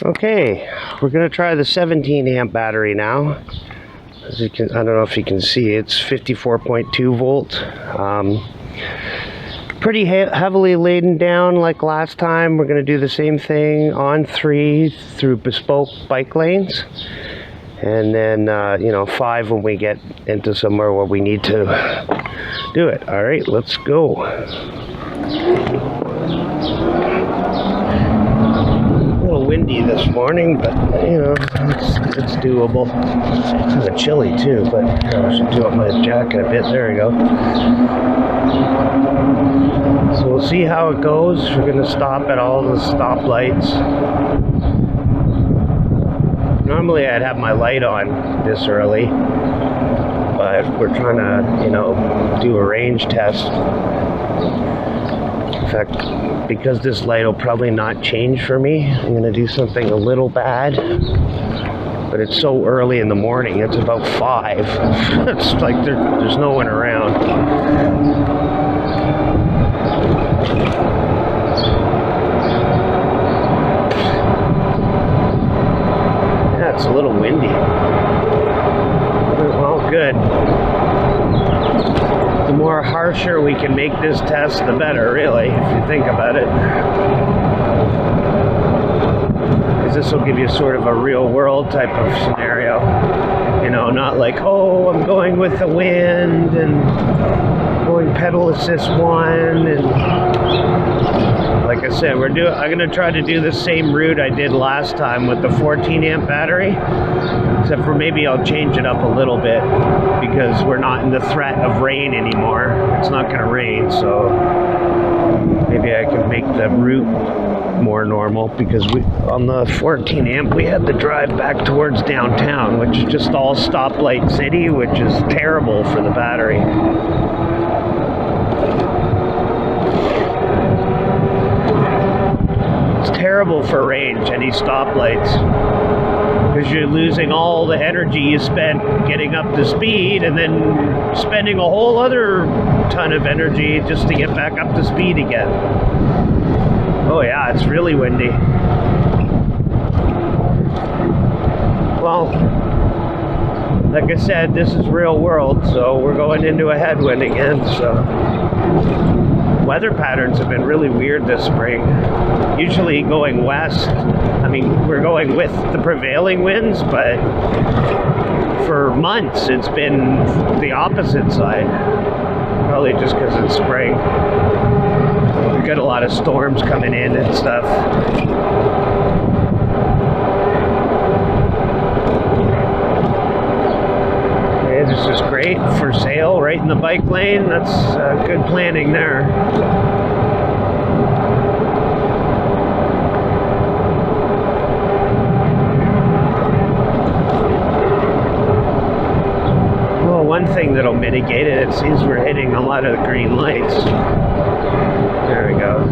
Okay, we're going to try the 17 amp battery now. As you can, I don't know if you can see, it's 54.2 volt. Pretty heavily laden down like last time. We're going to do the same thing on 3 through bespoke bike lanes. And then, 5 when we get into somewhere where we need to do it. All right, let's go. A little windy this morning, but it's doable. It's kind of chilly too, but I should do up my jacket a bit. There we go. So we'll see how it goes. We're going to stop at all the stoplights. Normally I'd have my light on this early, but we're trying to, do a range test. In fact, because this light will probably not change for me, I'm going to do something a little bad. But it's so early in the morning, it's about 5. It's like there's no one around. Yeah, it's a little windy. Well, good. The more harsher we can make this test, the better, really, if you think about it. Because this will give you sort of a real world type of scenario. Not like, oh, I'm going with the wind and going pedal assist 1. And like I said, I'm going to try to do the same route I did last time with the 14 amp battery. Except for maybe I'll change it up a little bit because we're not in the threat of rain anymore. It's not going to rain, so maybe I can make the route more normal, because on the 14 amp we had to drive back towards downtown, which is just all stoplight city, which is terrible for the battery. It's terrible for range, any stoplights, because you're losing all the energy you spent getting up to speed and then spending a whole other ton of energy just to get back up to speed again. Oh yeah, it's really windy. Well, like I said, this is real world, so we're going into a headwind again, so weather patterns have been really weird this spring. Usually going west, we're going with the prevailing winds, but for months it's been the opposite side. Probably just because it's spring. We've got a lot of storms coming in and stuff. Okay, this is great for sale right in the bike lane. That's good planning there. One thing that'll mitigate it, it seems we're hitting a lot of the green lights. There we go.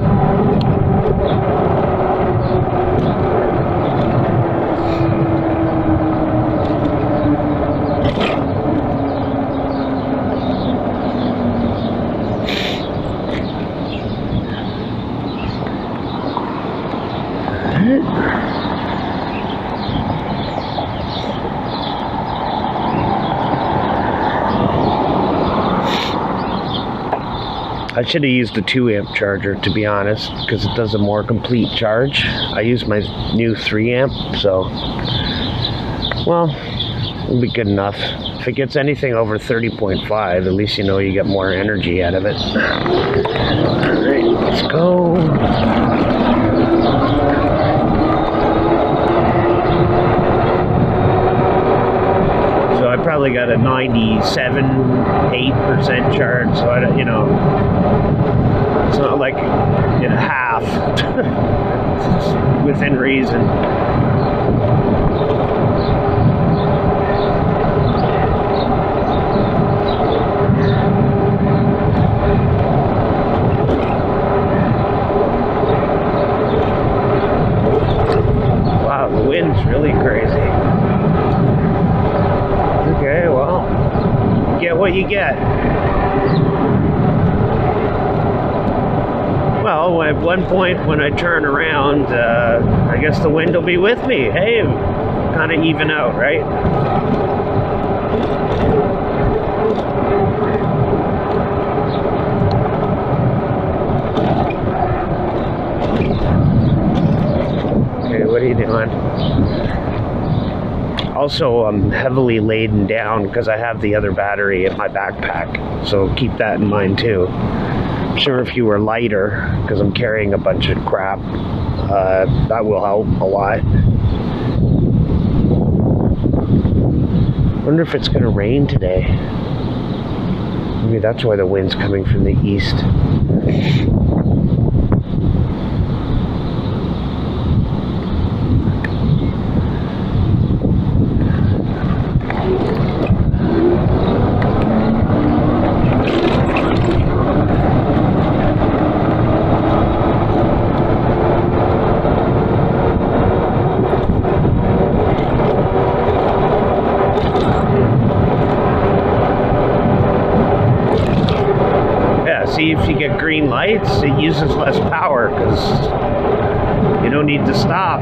I should have used a 2 amp charger, to be honest, because it does a more complete charge. I use my new 3 amp, so, well, it'll be good enough. If it gets anything over 30.5, at least you get more energy out of it. Alright, let's go. I probably got a 97.8% charge, so I don't, it's not like half. It's within reason. Wow, the wind's really crazy. Okay, well, get what you get. Well, at one point when I turn around, I guess the wind will be with me. Hey, kind of even out, right? Okay, what are you doing? Also, I'm heavily laden down because I have the other battery in my backpack, so keep that in mind too. I'm sure if you were lighter, because I'm carrying a bunch of crap, that will help a lot. Wonder if it's going to rain today. Maybe that's why the wind's coming from the east. See, if you get green lights, it uses less power because you don't need to stop.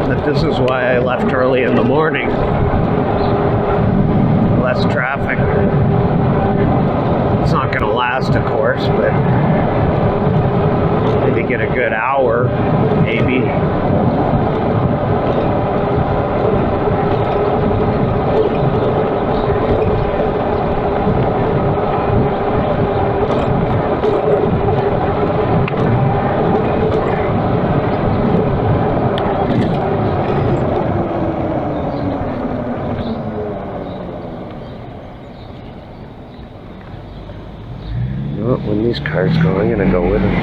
But this is why I left early in the morning. Less traffic. It's not going to last, of course, but maybe get a good hour, maybe. When these cars go, I'm gonna go with them.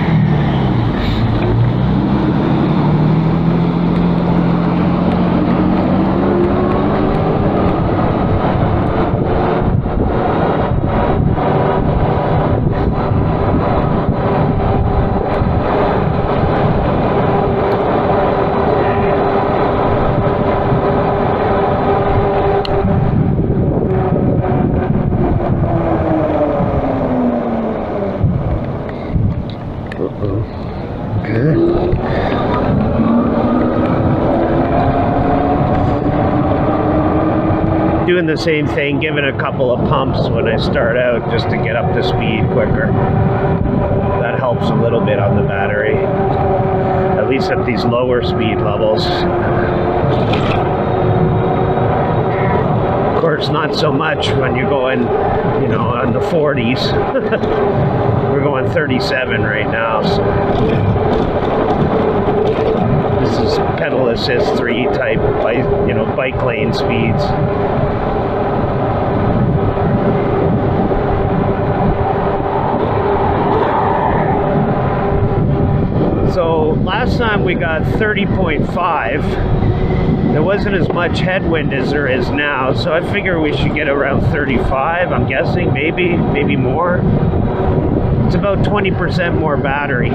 Doing the same thing, giving a couple of pumps when I start out just to get up to speed quicker. That helps a little bit on the battery, at least at these lower speed levels. Of course, not so much when you're going, you know, on the 40s. We're going 37 right now, so this is pedal assist 3 type, you know, bike lane speeds. So last time we got 30.5. There wasn't as much headwind as there is now, so I figure we should get around 35, I'm guessing, maybe more. It's about 20% more battery.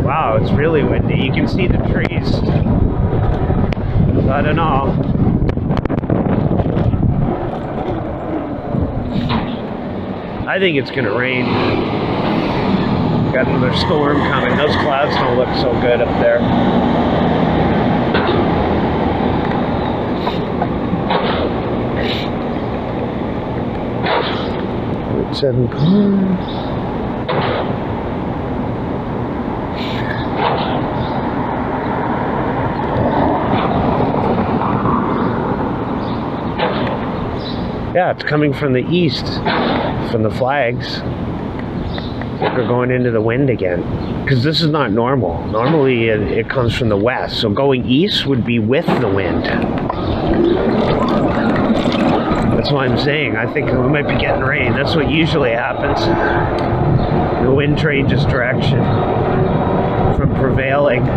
Wow, it's really windy. You can see the trees. So I don't know. I think it's gonna rain. Got another storm coming. Those clouds don't look so good up there. .7 cars. Yeah, it's coming from the east, from the flags. We're going into the wind again, because this is not normal. Normally it comes from the west, so going east would be with the wind. That's why I'm saying I think we might be getting rain. That's what usually happens. The wind changes direction from prevailing.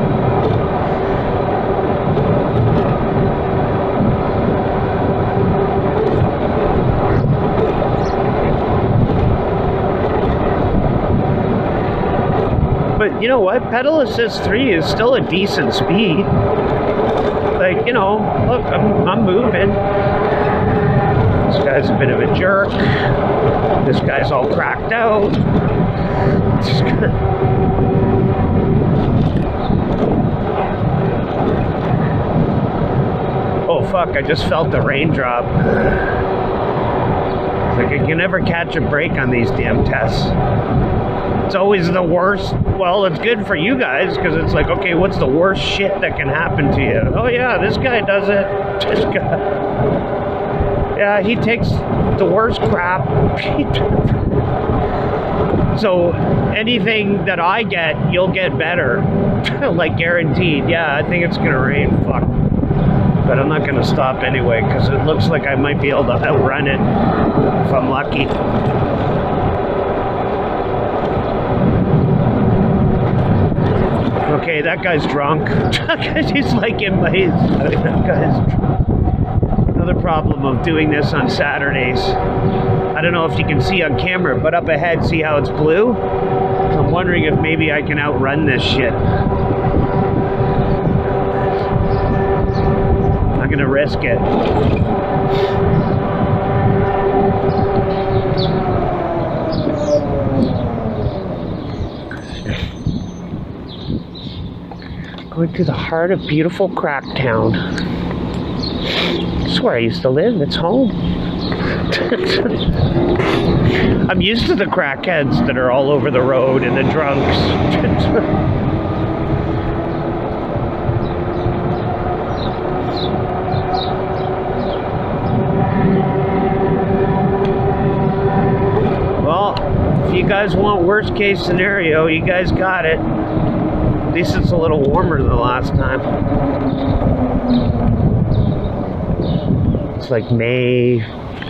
you know what? Pedal assist 3 is still a decent speed. Like, you know, look, I'm moving. This guy's a bit of a jerk. This guy's all cracked out. Oh fuck, I just felt the raindrop. It's like I can never catch a break on these damn tests. It's always the worst. Well, it's good for you guys because it's like, okay, what's the worst shit that can happen to you? Oh yeah, this guy does it. This guy. Yeah, he takes the worst crap. So anything that I get, you'll get better. Like guaranteed. Yeah, I think it's gonna rain. Fuck. But I'm not gonna stop anyway because it looks like I might be able to outrun it if I'm lucky. Okay, that guy's drunk. He's like in my... That guy's drunk. Another problem of doing this on Saturdays. I don't know if you can see on camera, but up ahead, see how it's blue? I'm wondering if maybe I can outrun this shit. I'm gonna risk it. Going to the heart of beautiful Cracktown. That's where I used to live. It's home. I'm used to the crackheads that are all over the road and the drunks. Well, if you guys want worst case scenario, you guys got it. At least it's a little warmer than the last time. It's like May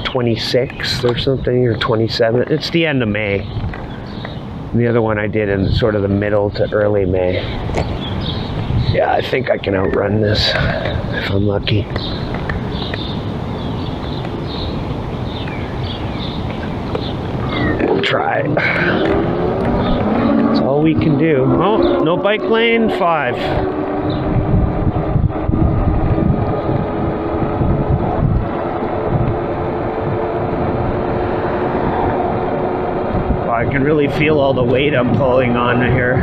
26th or something, or 27th. It's the end of May. And the other one I did in sort of the middle to early May. Yeah, I think I can outrun this if I'm lucky. We'll try. That's all we can do. Oh, no bike lane, 5. I can really feel all the weight I'm pulling on here.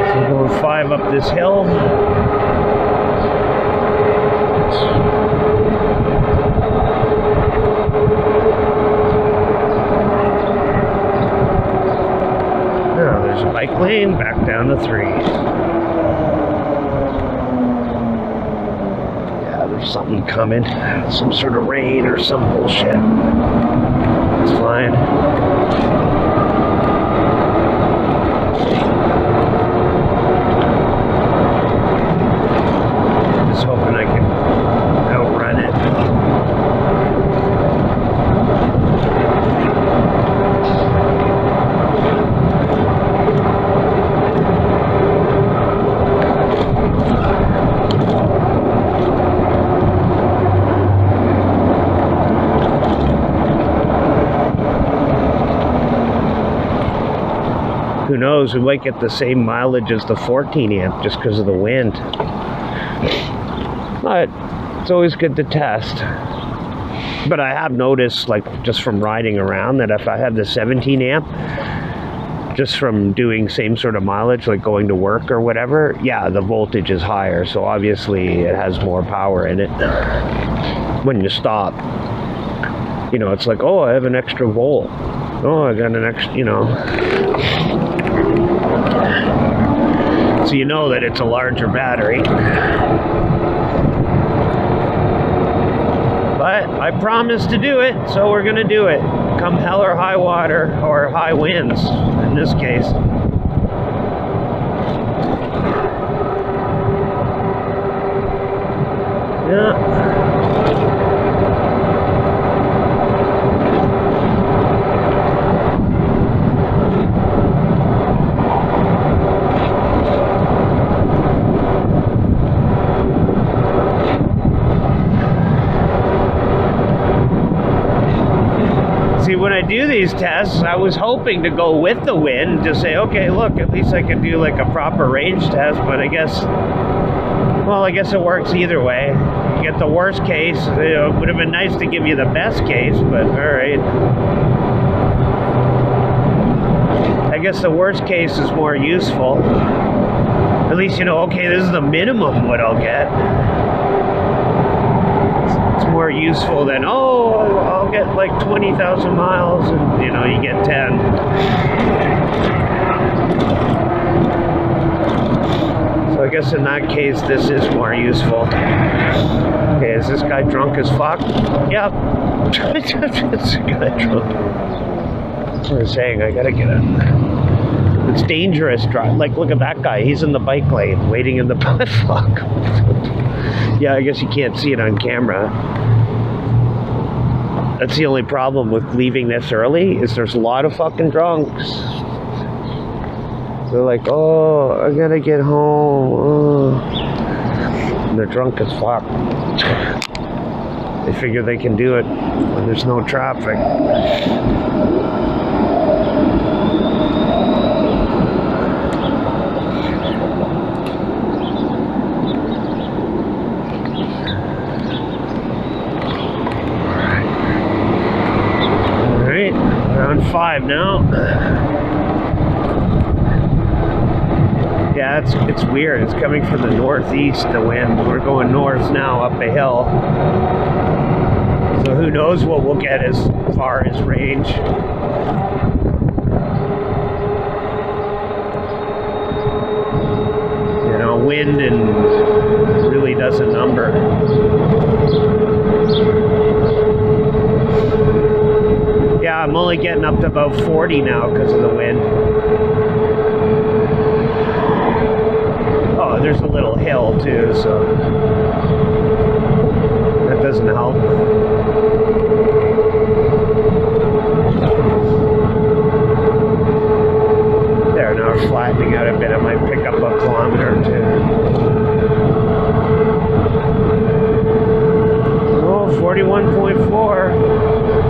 So going 5 up this hill. Now there's a bike lane, back down to 3. Something coming, some sort of rain or some bullshit. It's fine. Just hoping I can outrun it. Who knows, we might get the same mileage as the 14 amp just because of the wind. But it's always good to test. But I have noticed, like just from riding around, that if I have the 17 amp, just from doing same sort of mileage, like going to work or whatever, yeah, the voltage is higher. So obviously it has more power in it. When you stop, you know, it's like, oh, I have an extra volt. Oh, I got an extra, you know. So you know that it's a larger battery. But I promised to do it, so we're gonna do it. Come hell or high water, or high winds, in this case. Yeah. these tests, I was hoping to go with the wind, just say, okay, look, at least I can do like a proper range test, but I guess it works either way. You get the worst case. It would have been nice to give you the best case, but all right. I guess the worst case is more useful. At least you know, okay, this is the minimum what I'll get. It's more useful than, oh, I'll get like 20,000 miles and, you know, you get 10. So I guess in that case, this is more useful. Okay, is this guy drunk as fuck? Yeah. It's a guy drunk. That's what I'm saying, I gotta get it. It's dangerous. Like, look at that guy. He's in the bike lane, waiting in the fuck. Yeah, I guess you can't see it on camera. That's the only problem with leaving this early, is there's a lot of fucking drunks. They're like, oh, I gotta get home. Oh. And they're drunk as fuck. They figure they can do it when there's no traffic. Around 5 now. Yeah, it's weird. It's coming from the northeast, the wind. We're going north now, up a hill. So who knows what we'll get as far as range. You know, wind and really does a number. Yeah, I'm only getting up to about 40 now because of the wind. Oh, there's a little hill too, so that doesn't help. There, now we're flattening out a bit. I might pick up a kilometer or two. Oh, 41.4.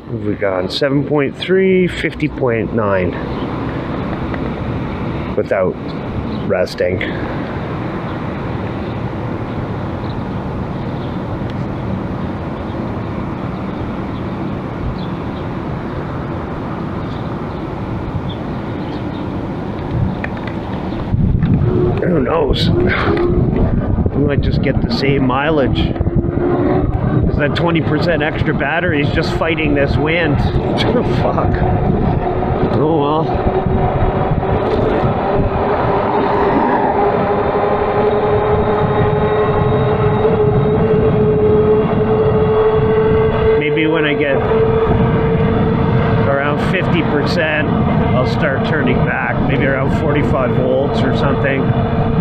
We got 7.3, 50.9 without resting. Who knows? We might just get the same mileage. That 20% extra battery is just fighting this wind. Fuck. Oh well. Maybe when I get around 50%, I'll start turning back. Maybe around 45 volts or something.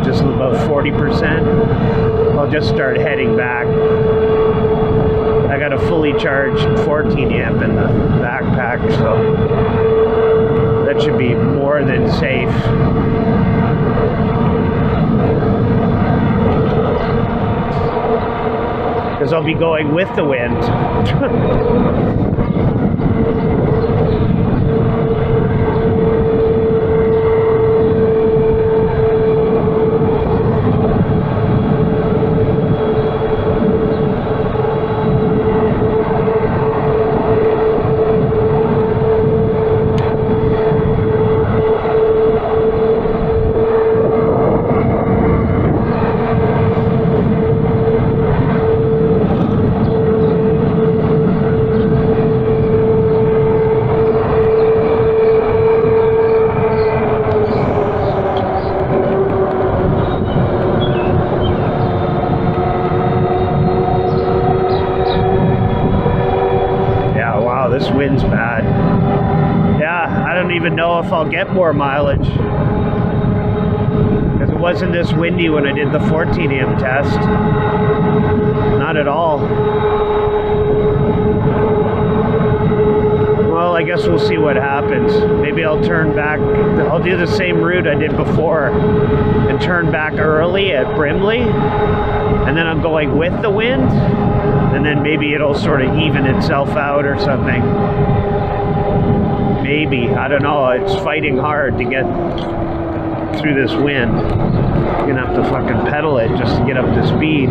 Just about 40%. I'll just start heading back. I got a fully charged 14 amp in the backpack, so that should be more than safe. Because I'll be going with the wind. this wind's bad. Yeah, I don't even know if I'll get more mileage. Because it wasn't this windy when I did the 14 amp test. Not at all. Well, I guess we'll see what happens. Maybe I'll turn back. I'll do the same route I did before and turn back early at Brimley. And then I'm going with the wind. And then maybe it'll sort of even itself out or something. Maybe. I don't know. It's fighting hard to get through this wind. You're gonna have to fucking pedal it just to get up to speed.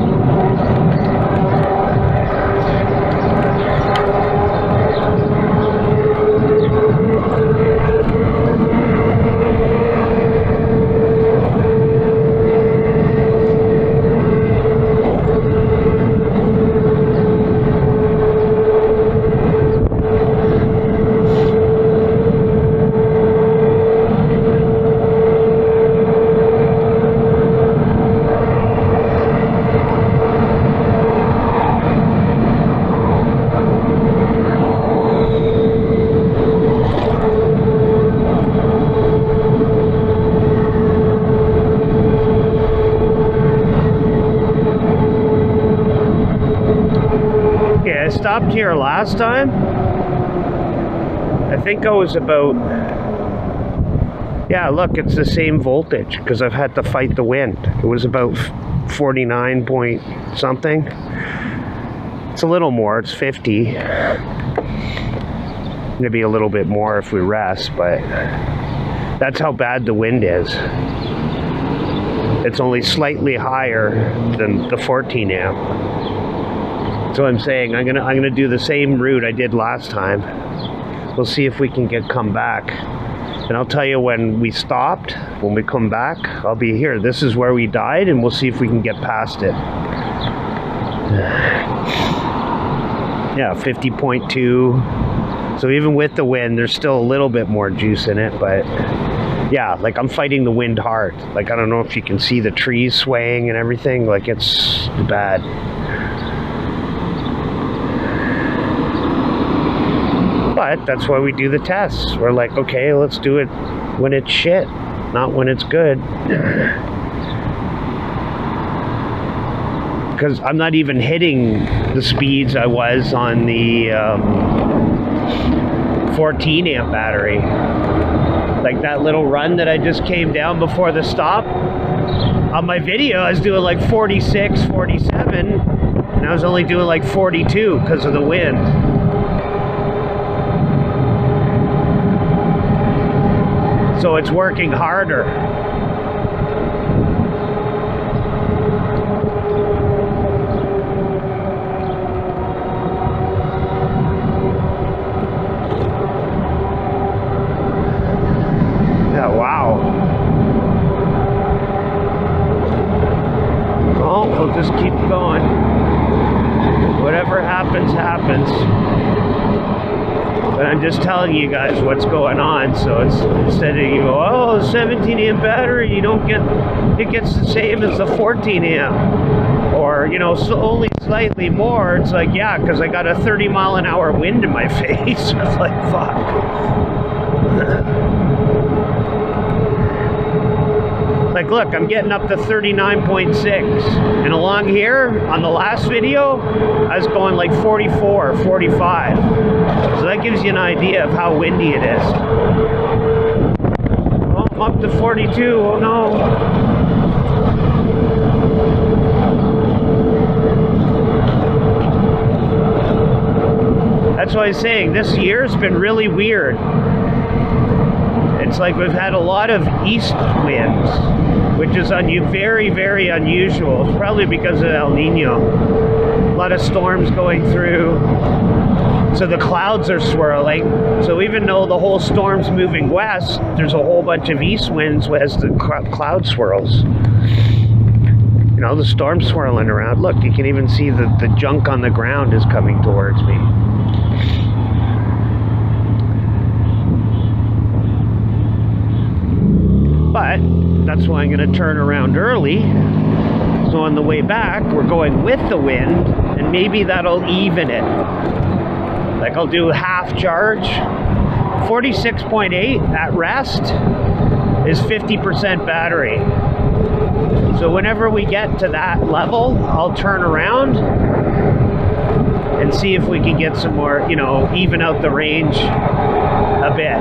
I stopped here last time. I think I was about, yeah, look, it's the same voltage because I've had to fight the wind. It was about 49 point something. It's a little more, it's 50. Maybe a little bit more if we rest, but that's how bad the wind is. It's only slightly higher than the 14 amp. So I'm saying I'm gonna do the same route I did last time. We'll see if we can come back. And I'll tell you when we stopped, when we come back, I'll be here. This is where we died, and we'll see if we can get past it. Yeah, 50.2. So even with the wind, there's still a little bit more juice in it, but yeah, like I'm fighting the wind hard. Like I don't know if you can see the trees swaying and everything. Like it's bad. But that's why we do the tests. We're like, okay, let's do it when it's shit, not when it's good. Because I'm not even hitting the speeds I was on the 14 amp battery. Like that little run that I just came down before the stop. On my video, I was doing like 46, 47, and I was only doing like 42 because of the wind. So it's working harder. Yeah, wow. Well, we'll just keep going. Whatever happens, happens. But I'm just telling you guys what's going on. So it's instead of you go, oh, 17 amp battery, you don't get, it gets the same as the 14 amp. Or, you know, so only slightly more. It's like, yeah, because I got a 30-mile-an-hour wind in my face. It's like, fuck. Like, look, I'm getting up to 39.6. And along here, on the last video, I was going like 44, 45. So that gives you an idea of how windy it is. Oh, I'm up to 42, oh no. That's why I'm saying this year's been really weird. It's like we've had a lot of east winds, which is very, very unusual. It's probably because of El Nino. A lot of storms going through. So the clouds are swirling. So even though the whole storm's moving west, there's a whole bunch of east winds as the cloud swirls. You know, the storm's swirling around. Look, you can even see the junk on the ground is coming towards me. But that's why I'm going to turn around early. So on the way back, we're going with the wind, and maybe that'll even it. Like I'll do half charge. 46.8 at rest is 50% battery. So whenever we get to that level, I'll turn around and see if we can get some more, you know, even out the range a bit.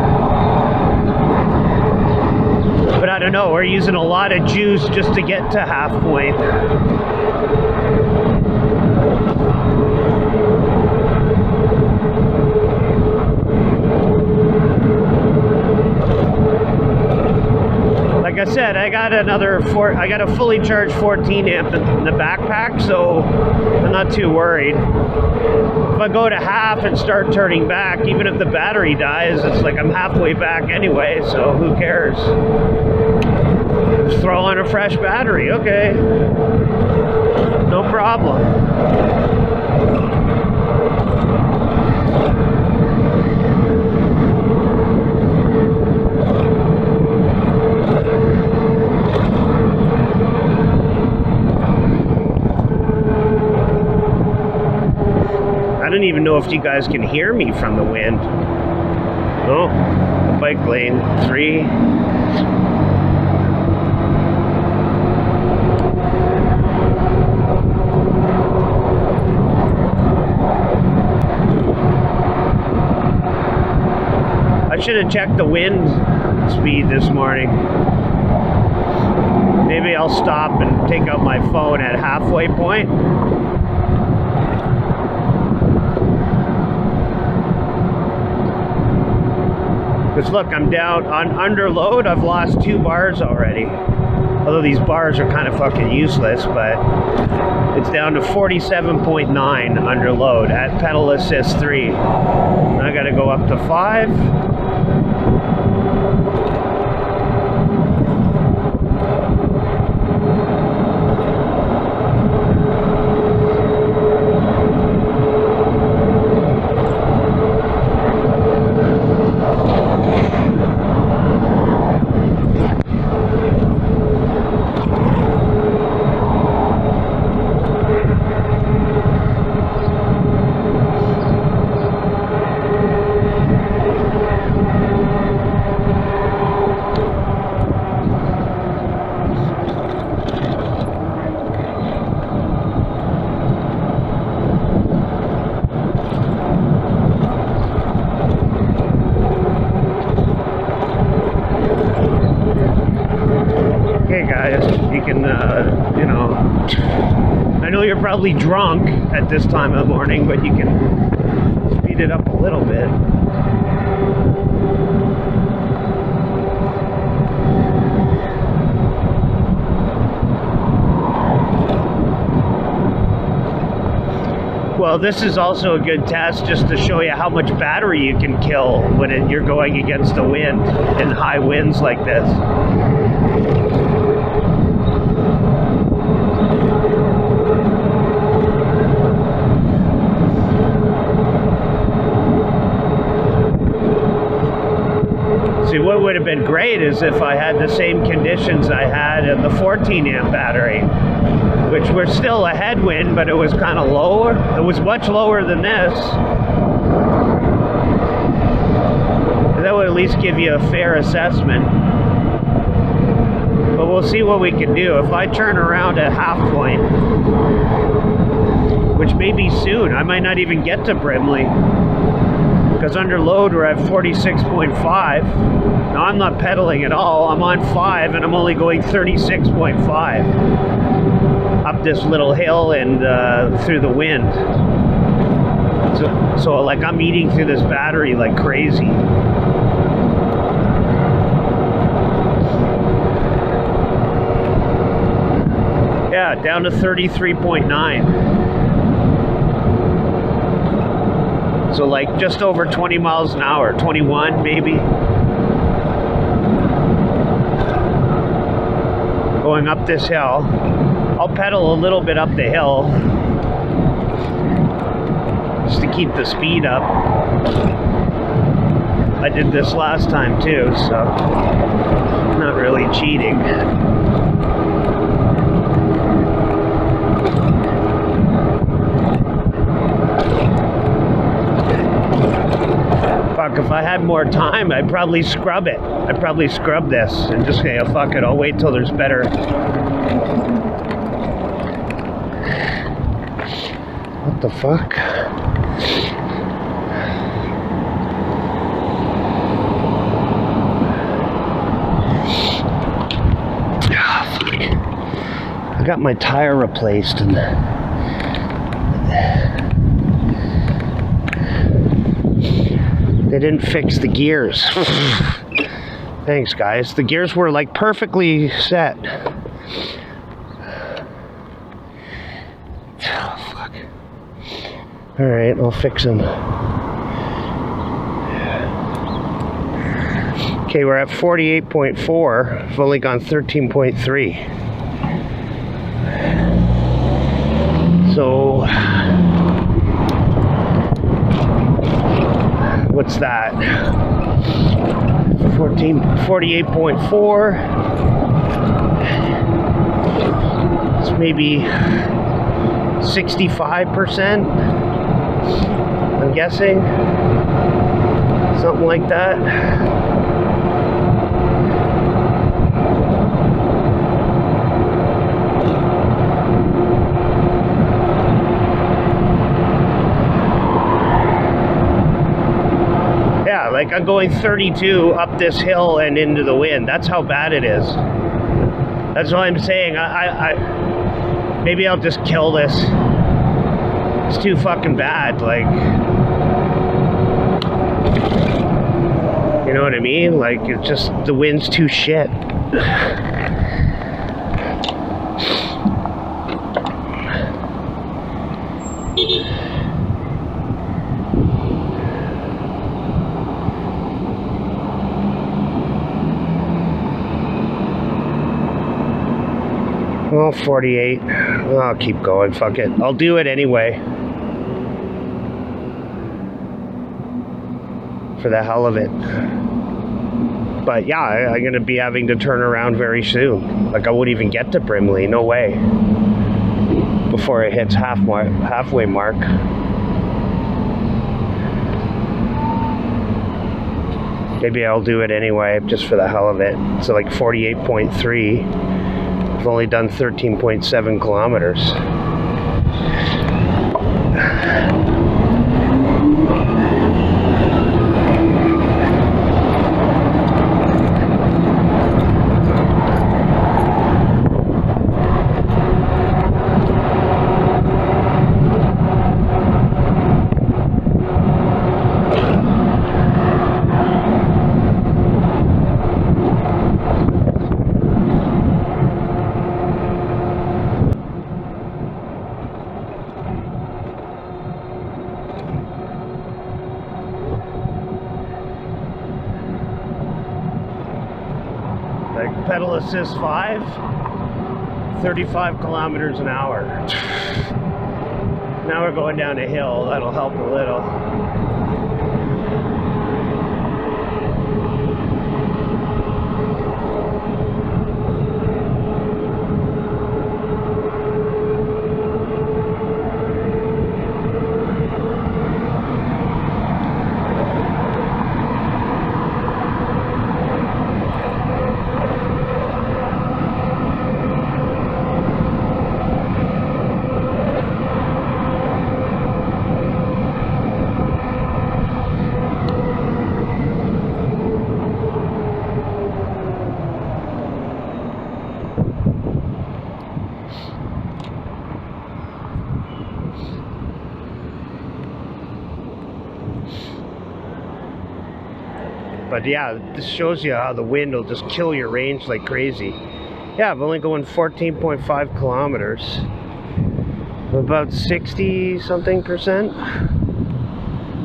But I don't know, we're using a lot of juice just to get to half point. Like I said, I got a fully charged 14 amp in the backpack, so I'm not too worried. If I go to half and start turning back, even if the battery dies, it's like I'm halfway back anyway, so who cares? Just throw on a fresh battery, okay. No problem. I don't even know if you guys can hear me from the wind. Oh, bike lane 3. I should have checked the wind speed this morning. Maybe I'll stop and take out my phone at halfway point. Because look, I'm down on under load. I've lost 2 bars already. Although these bars are kind of fucking useless, but it's down to 47.9 under load at pedal assist 3. I gotta go up to 5. You know, I know you're probably drunk at this time of the morning, but you can speed it up a little bit. Well, this is also a good test just to show you how much battery you can kill when you're going against the wind in high winds like this. See, what would have been great is if I had the same conditions I had in the 14 amp battery, which were still a headwind, but it was kind of lower. It was much lower than this. That would at least give you a fair assessment. But we'll see what we can do. If I turn around at half point, which may be soon, I might not even get to Brimley. Because under load we're at 46.5. Now I'm not pedaling at all. I'm on 5 and I'm only going 36.5 up this little hill and through the wind. So like I'm eating through this battery like crazy. Yeah, down to 33.9. So like just over 20 miles an hour, 21 maybe. Going up this hill. I'll pedal a little bit up the hill just to keep the speed up. I did this last time too, so I'm not really cheating. fuck, if I had more time, I'd probably scrub it. I'd probably scrub this and just say, oh, fuck it, I'll wait till there's better. What the fuck? Ah, fuck. I got my tire replaced and they didn't fix the gears. Thanks, guys. The gears were like perfectly set. Oh, fuck. Alright, I'll fix them. Okay, we're at 48.4. I've only gone 13.3. So what's that? 48.4. It's maybe 65%. I'm guessing. Something like that. Like I'm going 32 up this hill and into the wind. That's how bad it is. That's what I'm saying. I maybe I'll just kill this. It's too fucking bad. Like, you know what I mean? Like, it's just the wind's too shit. Well, 48. I'll keep going. Fuck it. I'll do it anyway. For the hell of it. But yeah, I'm going to be having to turn around very soon. Like I won't even get to Brimley. No way. Before it hits halfway mark. Maybe I'll do it anyway, just for the hell of it. So like 48.3. I've only done 13.7 kilometers. Pedal assist 5, 35 kilometers an hour. Now we're going down a hill. That'll help a little. But yeah, this shows you how the wind will just kill your range like crazy. Yeah, I've only going 14.5 kilometers. About 60 something percent.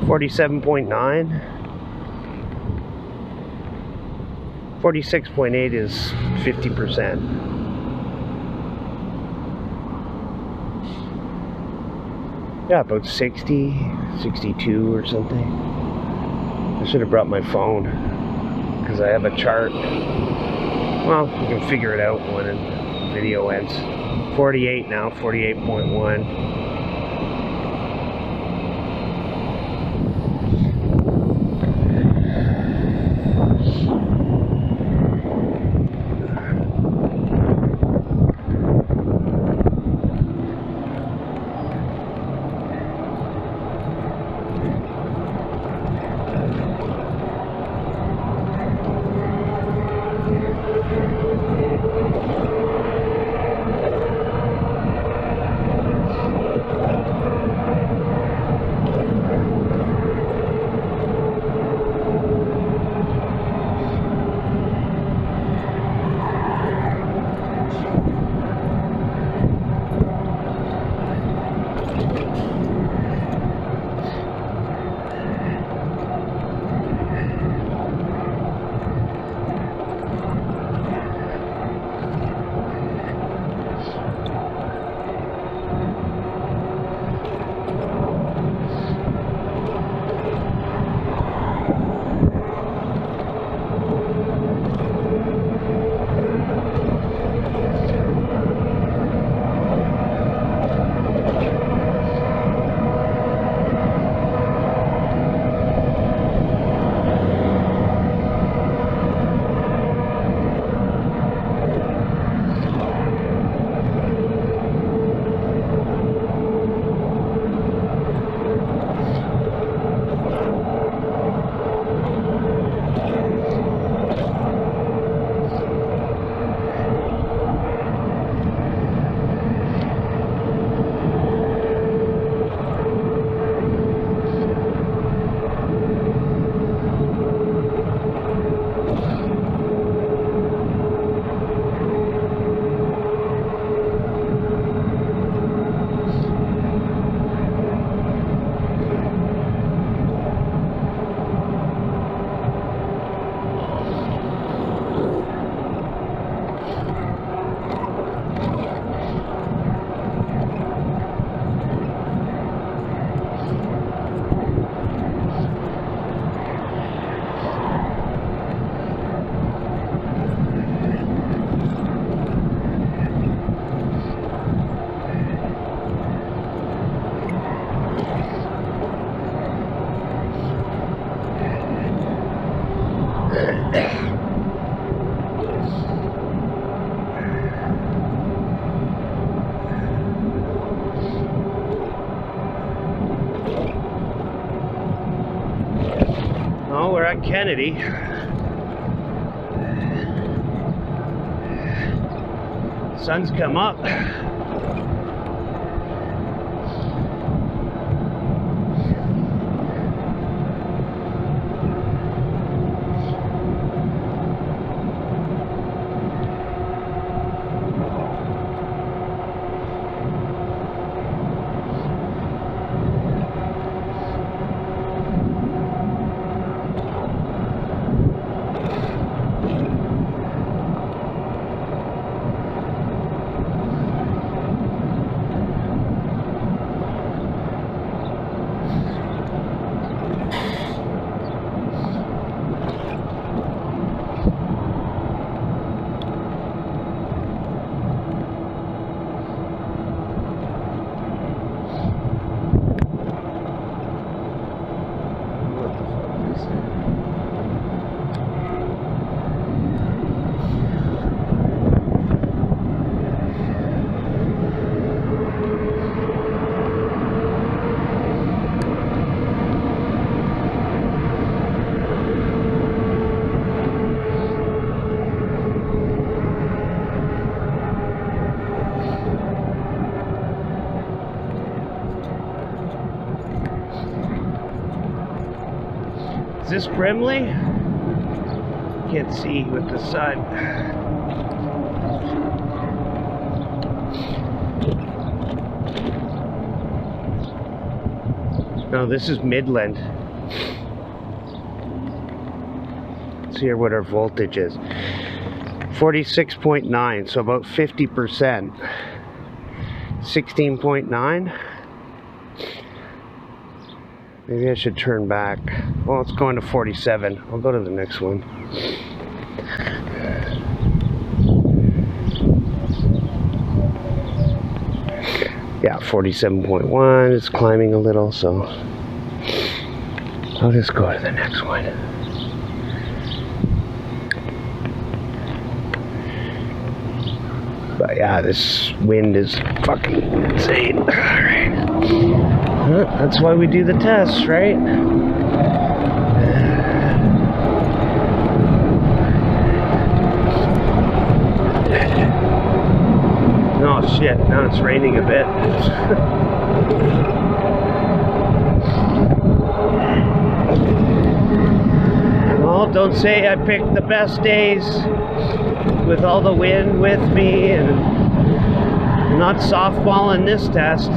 47.9. 46.8 is 50%. Yeah, about 60, 62 or something. I should have brought my phone because I have a chart. Well, you can figure it out when the video ends. 48 now, 48.1. at Kennedy. Sun's come up. Is this Brimley? Can't see with the sun. No, this is Midland. Let's hear what our voltage is. 46.9, so about 50%. 16.9. Maybe I should turn back. Well, it's going to 47. I'll go to the next one. Yeah, 47.1. It's climbing a little, so I'll just go to the next one. But yeah, this wind is fucking insane. Alright. That's why we do the tests, right? Oh shit, now it's raining a bit. Well, don't say I picked the best days with all the wind with me and not softballing this test.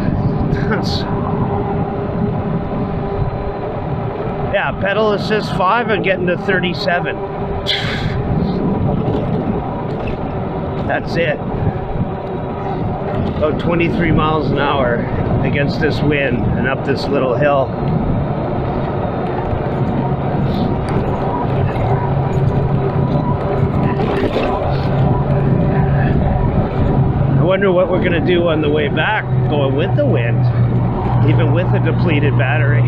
Yeah, pedal assist 5 and getting to 37. That's it. About 23 miles an hour against this wind and up this little hill. I wonder what we're going to do on the way back going with the wind, even with a depleted battery.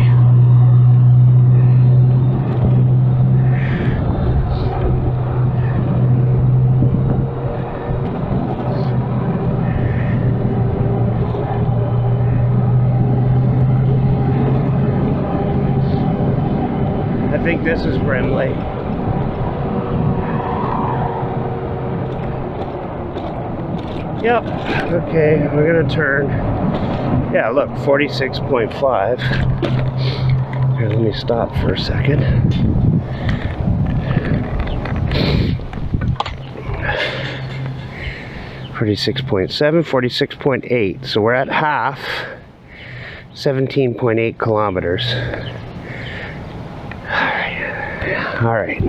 I think this is Brimley. Yep, okay, we're gonna turn. Yeah, look, 46.5. Here, let me stop for a second. .7, 46.8. So we're at half, 17.8 kilometers. All right,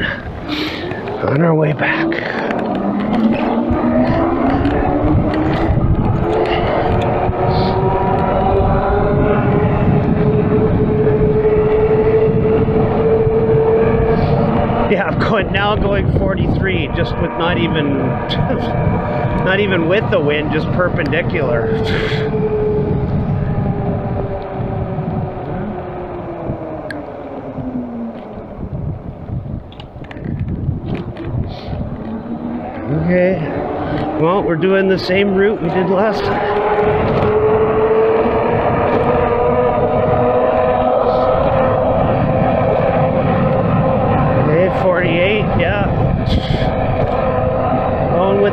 on our way back. Yeah, I'm going 43, just with not even with the wind, just perpendicular. Okay, well, we're doing the same route we did last time.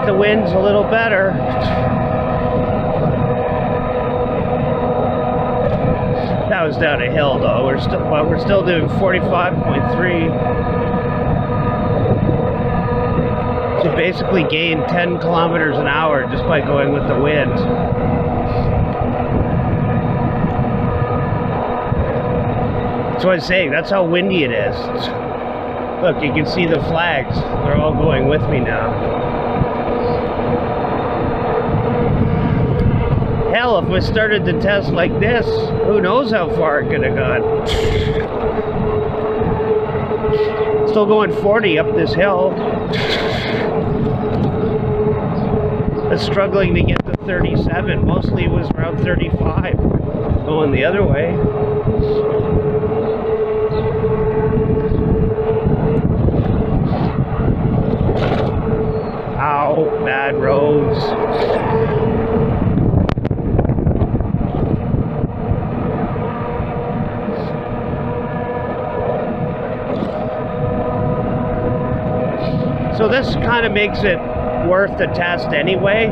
with the wind's a little better. That was down a hill though. We're still doing 45.3. So basically gained 10 kilometers an hour just by going with the wind. That's what I'm saying. That's how windy it is. Look, you can see the flags. They're all going with me now. Hell, if we started the test like this, who knows how far it could have gone. Still going 40 up this hill. It's struggling to get to 37. Mostly it was around 35 going the other way. Ow, bad roads. So this kind of makes it worth the test anyway,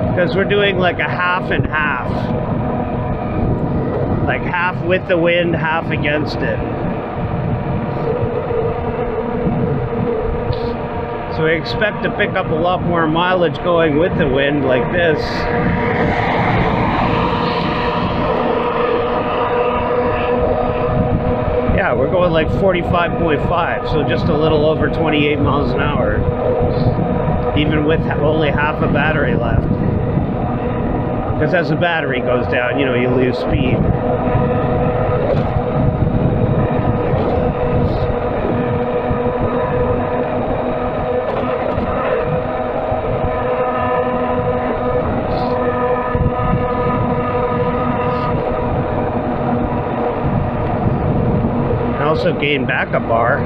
because we're doing like a half and half. Like half with the wind, half against it. So we expect to pick up a lot more mileage going with the wind like this. Yeah, we're going like 45.5, so just a little over 28 miles an hour. Even with only half a battery left. Because as the battery goes down, you know, you lose speed. Also gain back a bar.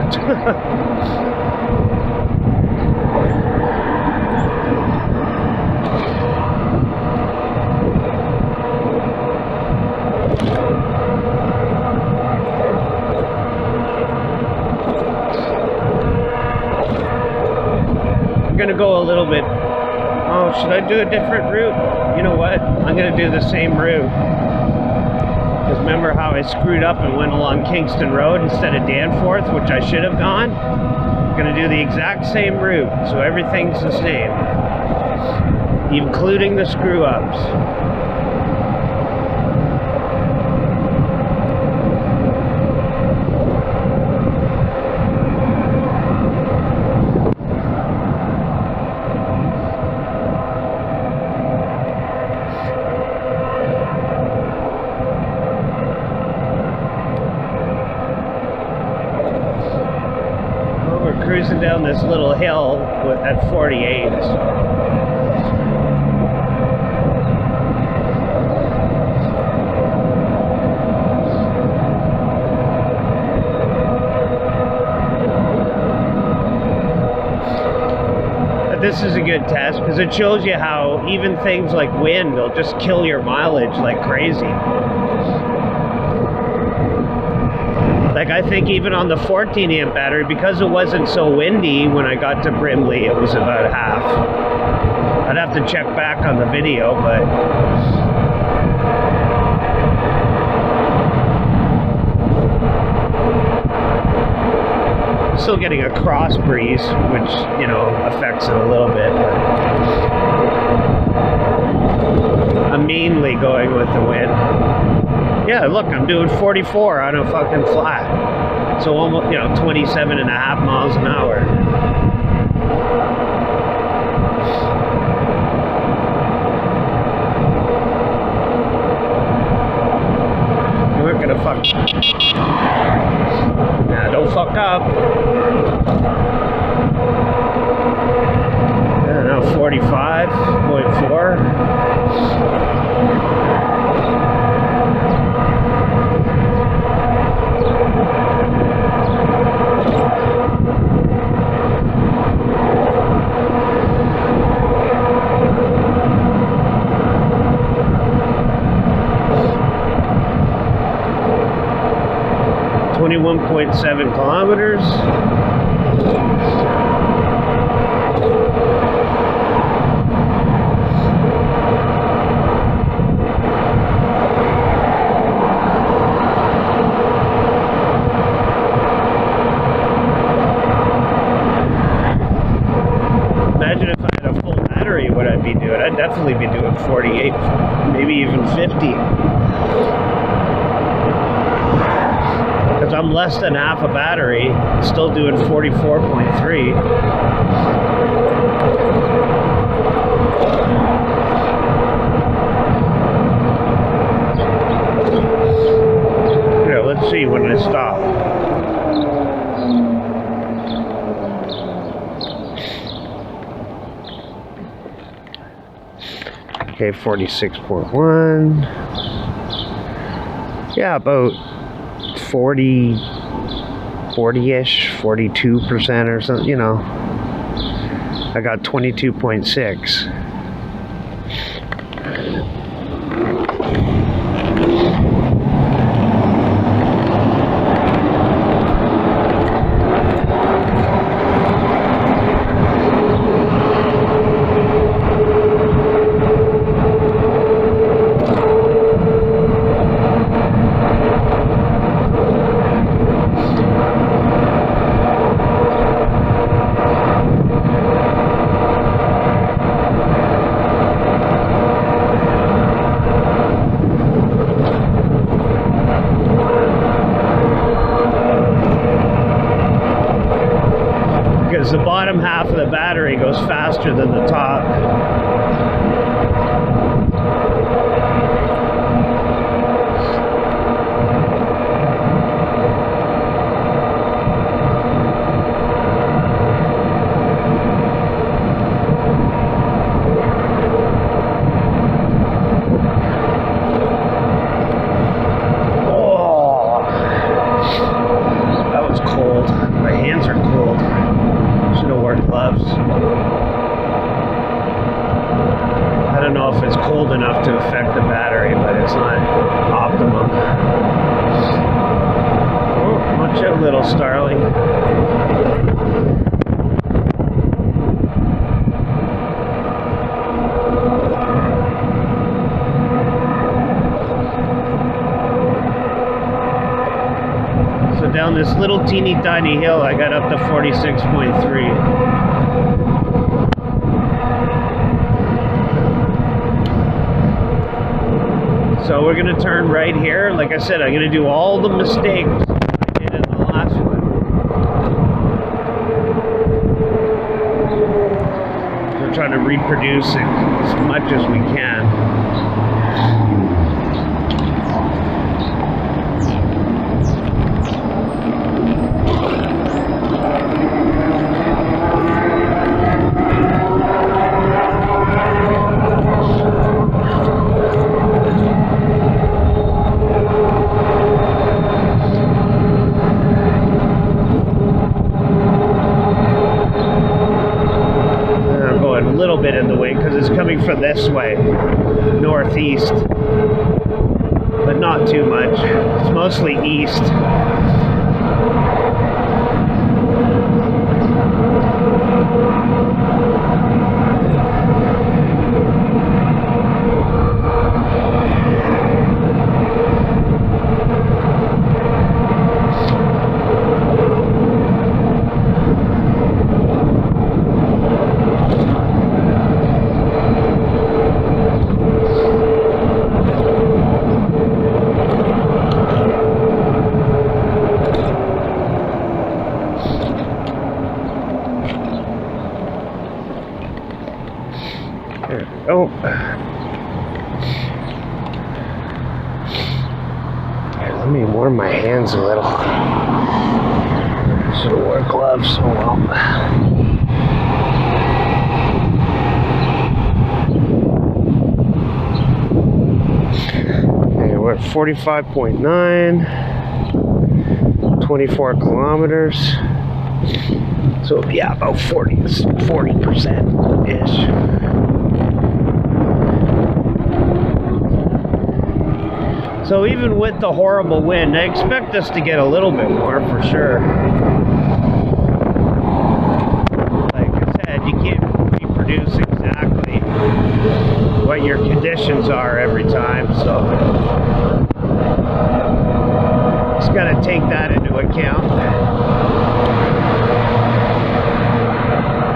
I'm gonna go a little bit. Oh, should I do a different route? You know what? I'm gonna do the same route. Because remember how I screwed up and went along Kingston Road instead of Danforth, which I should have gone? I'm going to do the exact same route, so everything's the same, including the screw-ups. Cruising down this little hill at 48. But this is a good test because it shows you how even things like wind will just kill your mileage like crazy. Like I think even on the 14 amp battery, because it wasn't so windy when I got to Brimley, it was about half. I'd have to check back on the video, but still getting a cross breeze, which, you know, affects it a little bit. But I'm mainly going with the wind. Yeah, look, I'm doing 44 on a fucking flat. So almost, you know, 27.5 miles an hour. We're gonna fuck. Nah, don't fuck up. I don't know, 45.4. 21.7 kilometers. around 48, maybe even 50. Because I'm less than half a battery, still doing 44.3. Here, let's see when I stop. Okay, 46.1. Yeah, about 40-ish, 42% or something, you know. I got 22.6. The bottom half of the battery goes faster than the top. Oh, that was cold. My hands are cold. Should have worn gloves. I don't know if it's cold enough to affect the battery, but it's not optimum. Oh, watch out, little starling. So down this little teeny tiny hill, I got up to 46.3. So we're going to turn right here. Like I said, I'm going to do all the mistakes I did in the last one. We're trying to reproduce it as much as we can. Bit in the wind because it's coming from this way, northeast, but not too much. It's mostly east. Oh, here, let me warm my hands a little. Should have worn gloves. Oh well. Okay, we're at 45.9, 24 kilometers. So yeah, about 40%-ish. So even with the horrible wind, I expect us to get a little bit more for sure. Like I said, you can't reproduce exactly what your conditions are every time, so just gotta take that into account.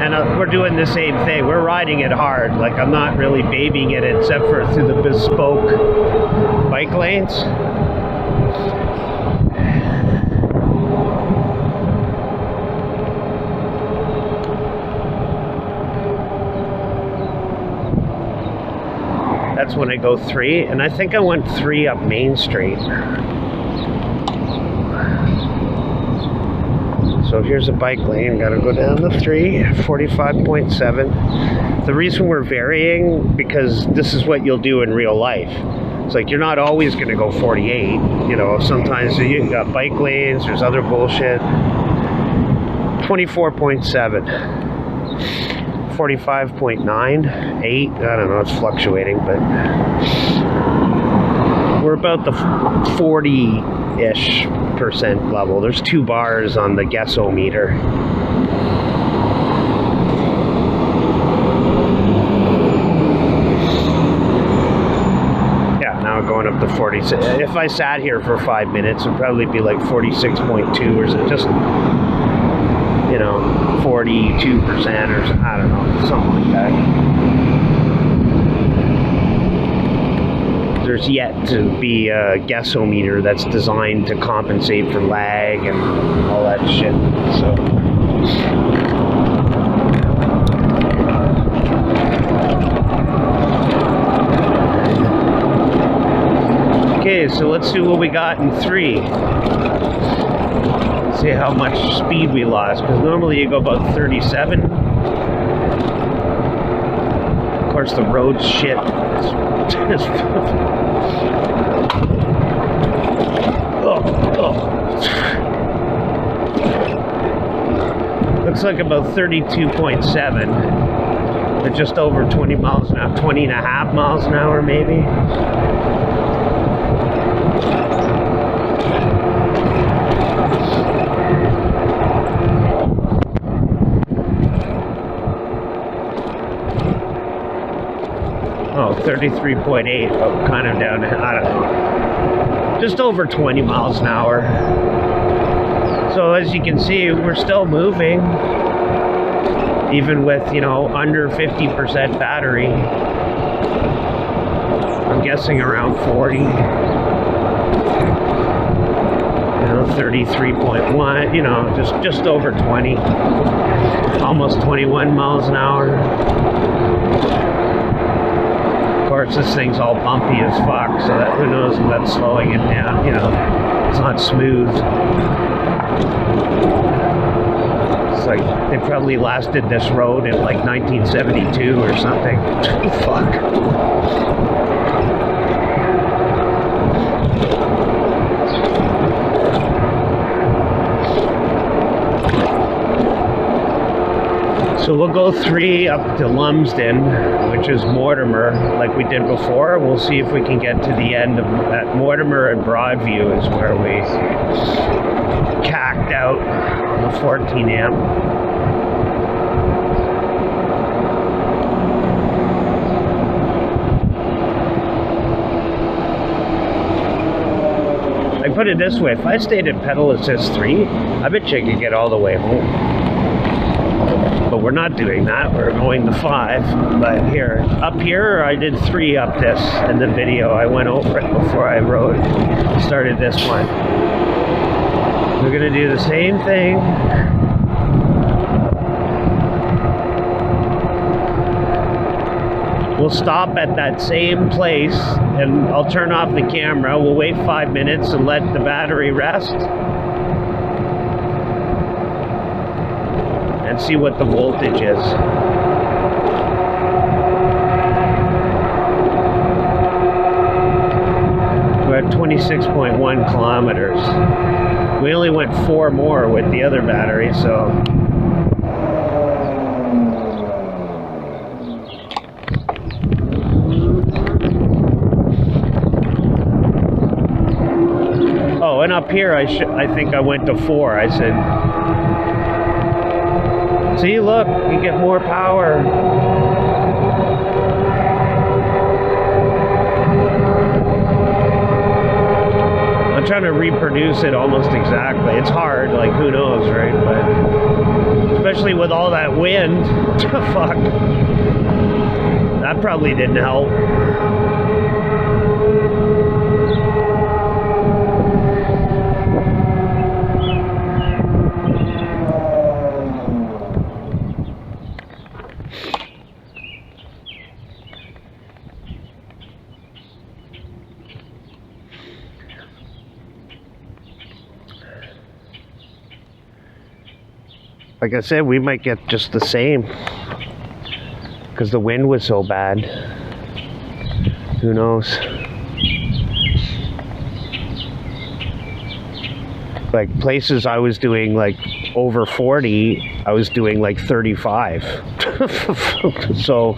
And we're doing the same thing. We're riding it hard. Like, I'm not really babying it except for through the bespoke bike lanes. That's when I go 3, and I think I went 3 up Main Street. So here's a bike lane, gotta go down the 3, 45.7. The reason we're varying, because this is what you'll do in real life. It's like, you're not always gonna go 48, you know, sometimes you got bike lanes, there's other bullshit. 24.7. 45.9, 8, I don't know, it's fluctuating, but we're about the 40-ish % level. There's 2 bars on the guessometer. Yeah, now going up to 46. If I sat here for 5 minutes, it'd probably be like 46.2 or just, you know, 42% or something, I don't know, something like that. There's yet to be a guessometer that's designed to compensate for lag and all that shit, so. Okay, so let's see what we got in 3. See how much speed we lost, because normally you go about 37. Of course, the road's shit. Looks like about 32.7. But just over 20 miles an hour, 20 and a half miles an hour maybe. Oh, 33.8, oh, kind of down, I don't know, just over 20 miles an hour. So as you can see, we're still moving, even with, you know, under 50% battery. I'm guessing around 40. You know, 33.1, you know, just over 20. Almost 21 miles an hour. Of course, this thing's all bumpy as fuck, so that, who knows if that's slowing it down, you know, it's not smooth. It's like, they probably lasted this road in like 1972 or something. Fuck. So we'll go 3 up to Lumsden, which is Mortimer, like we did before. We'll see if we can get to the end of that. Mortimer and Broadview is where we cacked out the 14 amp. I put it this way, if I stayed in pedal assist 3, I bet you could get all the way home. But we're not doing that, we're going to 5. But here, up here, I did 3 up this in the video. I went over it before I started this one. We're gonna do the same thing. We'll stop at that same place and I'll turn off the camera. We'll wait 5 minutes and let the battery rest. And see what the voltage is. We're at 26.1 kilometers. We only went 4 more with the other battery, so. Oh, and up here, I think I went to 4. I said, see, look, you get more power. I'm trying to reproduce it almost exactly. It's hard, like, who knows, right? But Especially with all that wind. Fuck. That probably didn't help. Like I said, we might get just the same because the wind was so bad. Who knows? Like places I was doing like over 40, I was doing like 35. So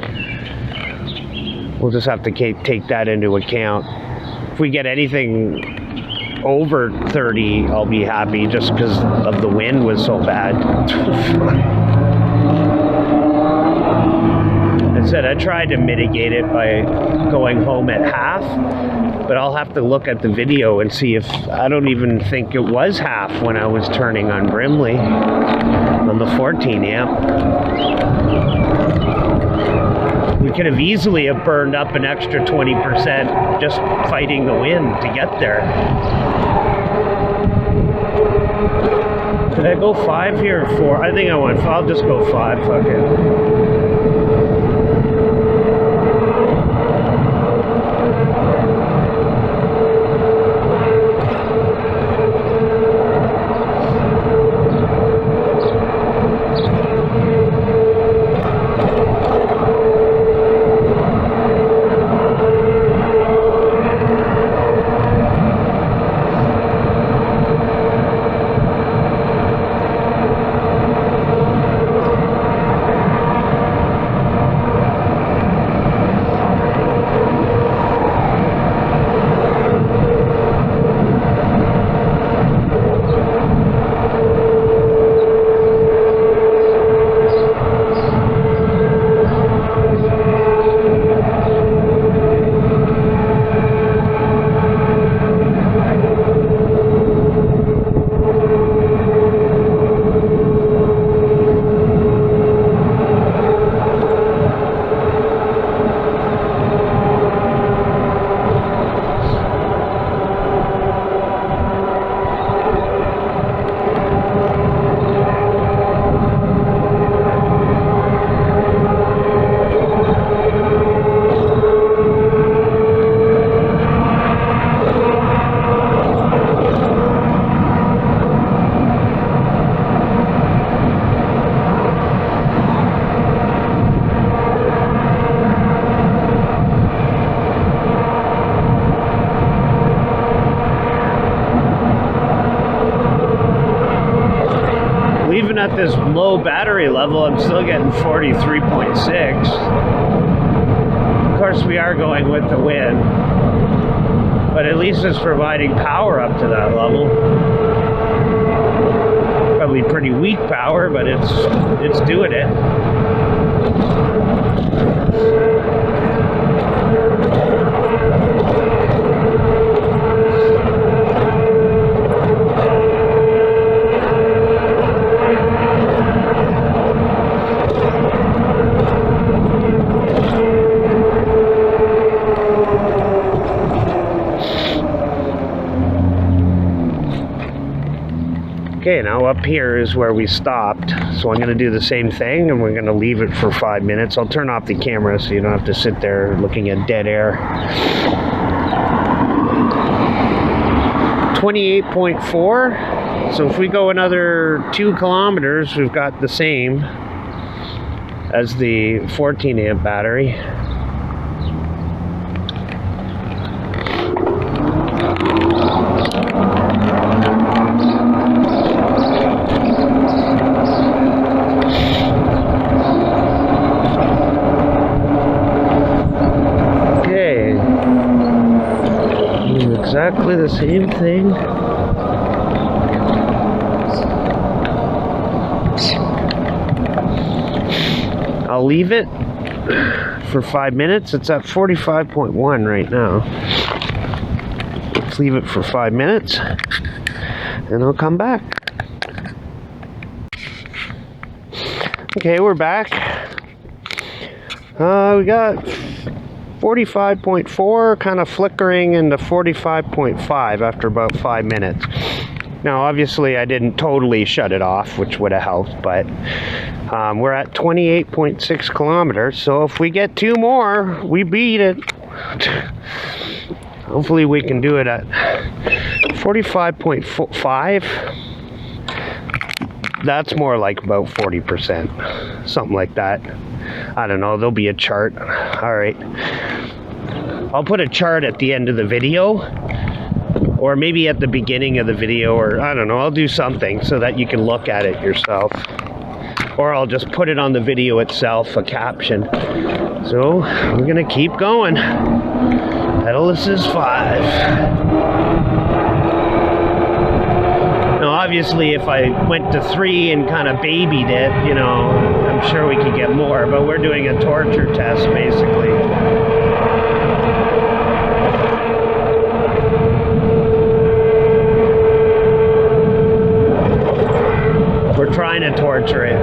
we'll just have to take that into account. If we get anything over 30, I'll be happy, just because of the wind was so bad. I said I tried to mitigate it by going home at half, but I'll have to look at the video and see if, I don't even think it was half when I was turning on Brimley on the 14 amp. We could have easily have burned up an extra 20% just fighting the wind to get there. Did I go 5 here or 4? I think I went 5. I'll just go 5. Fuck it. At this low battery level, I'm still getting 43.6. Of course, we are going with the wind, but at least it's providing power up to that level. Probably pretty weak power, but it's doing it. Okay, now up here is where we stopped. So I'm going to do the same thing, and we're going to leave it for 5 minutes. I'll turn off the camera so you don't have to sit there looking at dead air. 28.4. So if we go another 2 kilometers, we've got the same as the 14 amp battery. Exactly the same thing. I'll leave it for 5 minutes. It's at 45.1 right now. Let's leave it for 5 minutes and I'll come back. Okay, we're back. We got 45.4 kind of flickering into 45.5 after about 5 minutes. Now, obviously, I didn't totally shut it off, which would have helped, but we're at 28.6 kilometers, so if we get 2 more, we beat it. Hopefully, we can do it at 45.5. That's more like about 40%, something like that. I don't know, there'll be a chart. All right. I'll put a chart at the end of the video, or maybe at the beginning of the video, or I don't know, I'll do something so that you can look at it yourself. Or I'll just put it on the video itself, a caption. So, we're gonna keep going. Pedal assist 5. Now, obviously, if I went to 3 and kind of babied it, you know, I'm sure we could get more, but we're doing a torture test, basically. We're trying to torture it.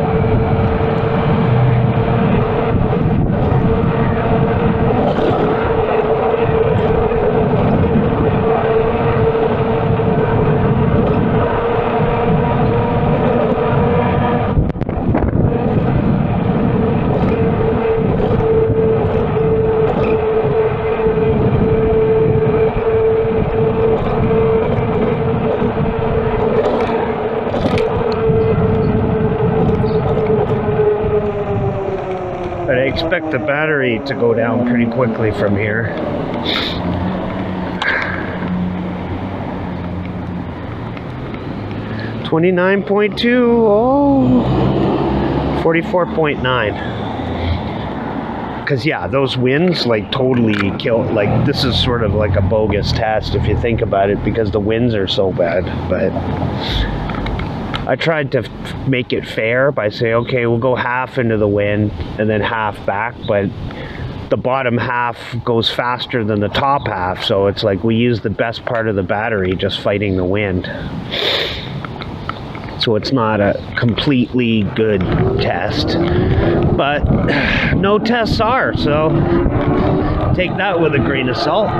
But I expect the battery to go down pretty quickly from here. $29.2, oh, 44.9. Because yeah, those winds like totally kill. Like this is sort of like a bogus test if you think about it, because the winds are so bad. But I tried to make it fair by saying, okay, we'll go half into the wind and then half back, but the bottom half goes faster than the top half, so it's like we use the best part of the battery just fighting the wind. So it's not a completely good test, but no tests are, so take that with a grain of salt.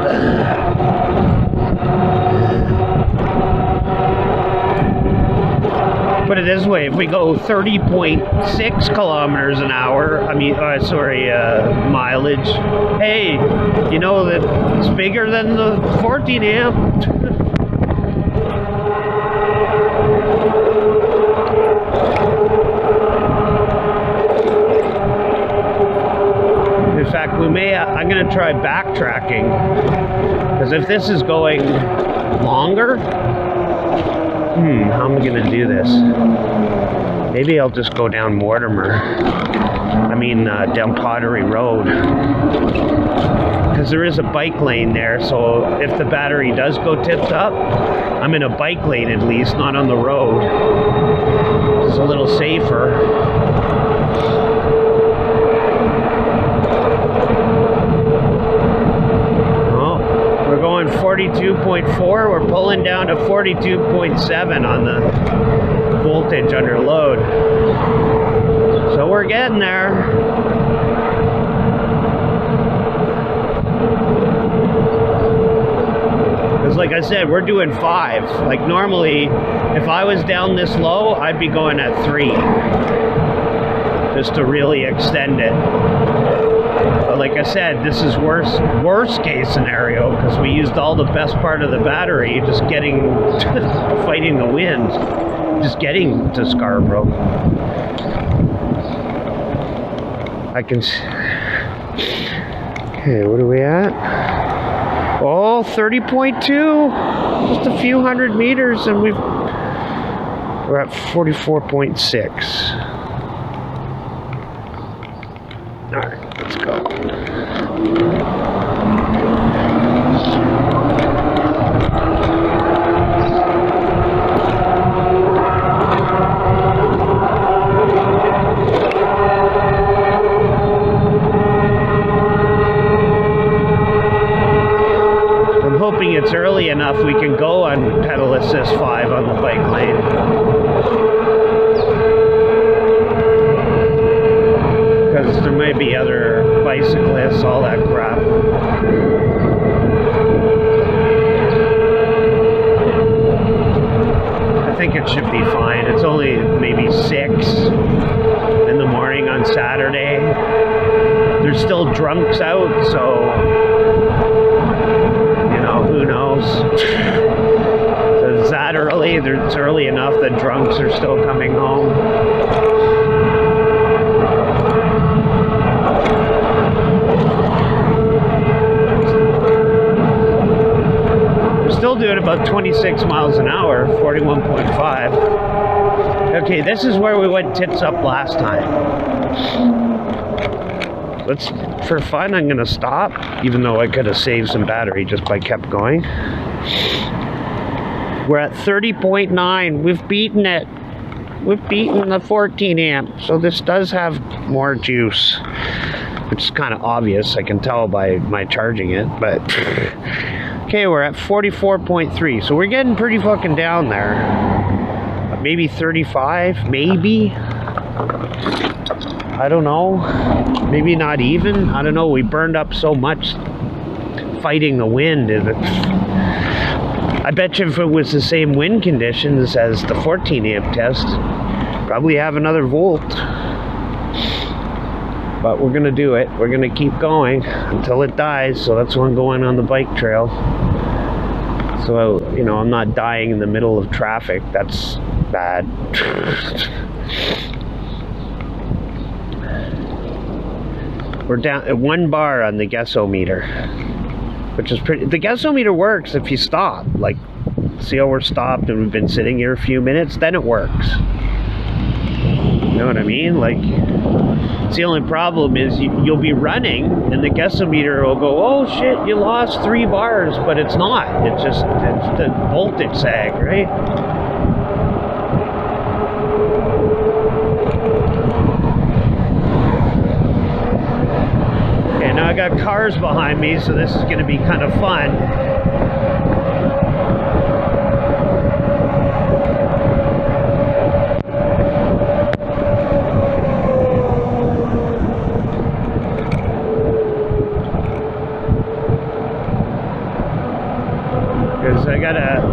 Put it this way, if we go 30.6 kilometers an hour, mileage, hey, you know that it's bigger than the 14 amp. In fact, I'm going to try backtracking, because if this is going longer, how am I going to do this? Maybe I'll just go down down Pottery Road. Because there is a bike lane there, so if the battery does go tits up, I'm in a bike lane at least, not on the road. It's a little safer. Oh, we're going 42.4, we're pulling down to 42.7 on the voltage under load. So we're getting there. Because like I said, we're doing 5. Like normally, if I was down this low, I'd be going at 3. Just to really extend it. But like I said, this is worst case scenario, because we used all the best part of the battery just fighting the wind. Just getting to Scarborough. Okay, what are we at? Oh, 30.2. Just a few hundred meters and we're at 44.6. All right, let's go. It's early enough we can go on pedal assist 5 on the bike lane. There might be other bicyclists, all that crap. I think it should be fine. It's only maybe 6 in the morning on Saturday. There's still drunks out, so, you know, who knows? So it's that early. It's early enough that drunks are still coming home. Still doing about 26 miles an hour, 41.5. Okay, this is where we went tits up last time. For fun, I'm gonna stop, even though I could have saved some battery just by kept going. We're at 30.9. We've beaten it. We've beaten the 14 amp, so this does have more juice, which is kind of obvious. I can tell by my charging it, but okay, we're at 44.3, so we're getting pretty fucking down there. Maybe 35, maybe. I don't know. Maybe not even. I don't know. We burned up so much fighting the wind. I bet you if it was the same wind conditions as the 14 amp test, probably have another volt. But we're gonna do it. We're gonna keep going until it dies. So that's why I'm going on the bike trail. So, you know, I'm not dying in the middle of traffic. That's bad. We're down at 1 bar on the guessometer, which is pretty. The guessometer works if you stop. Like, see how we're stopped and we've been sitting here a few minutes? Then it works. You know what I mean? Like, it's the only problem is you'll be running and the guessometer will go, oh shit, you lost 3 bars, but it's not. It's just, it's the voltage sag, right? Okay, now I got cars behind me, so this is going to be kind of fun.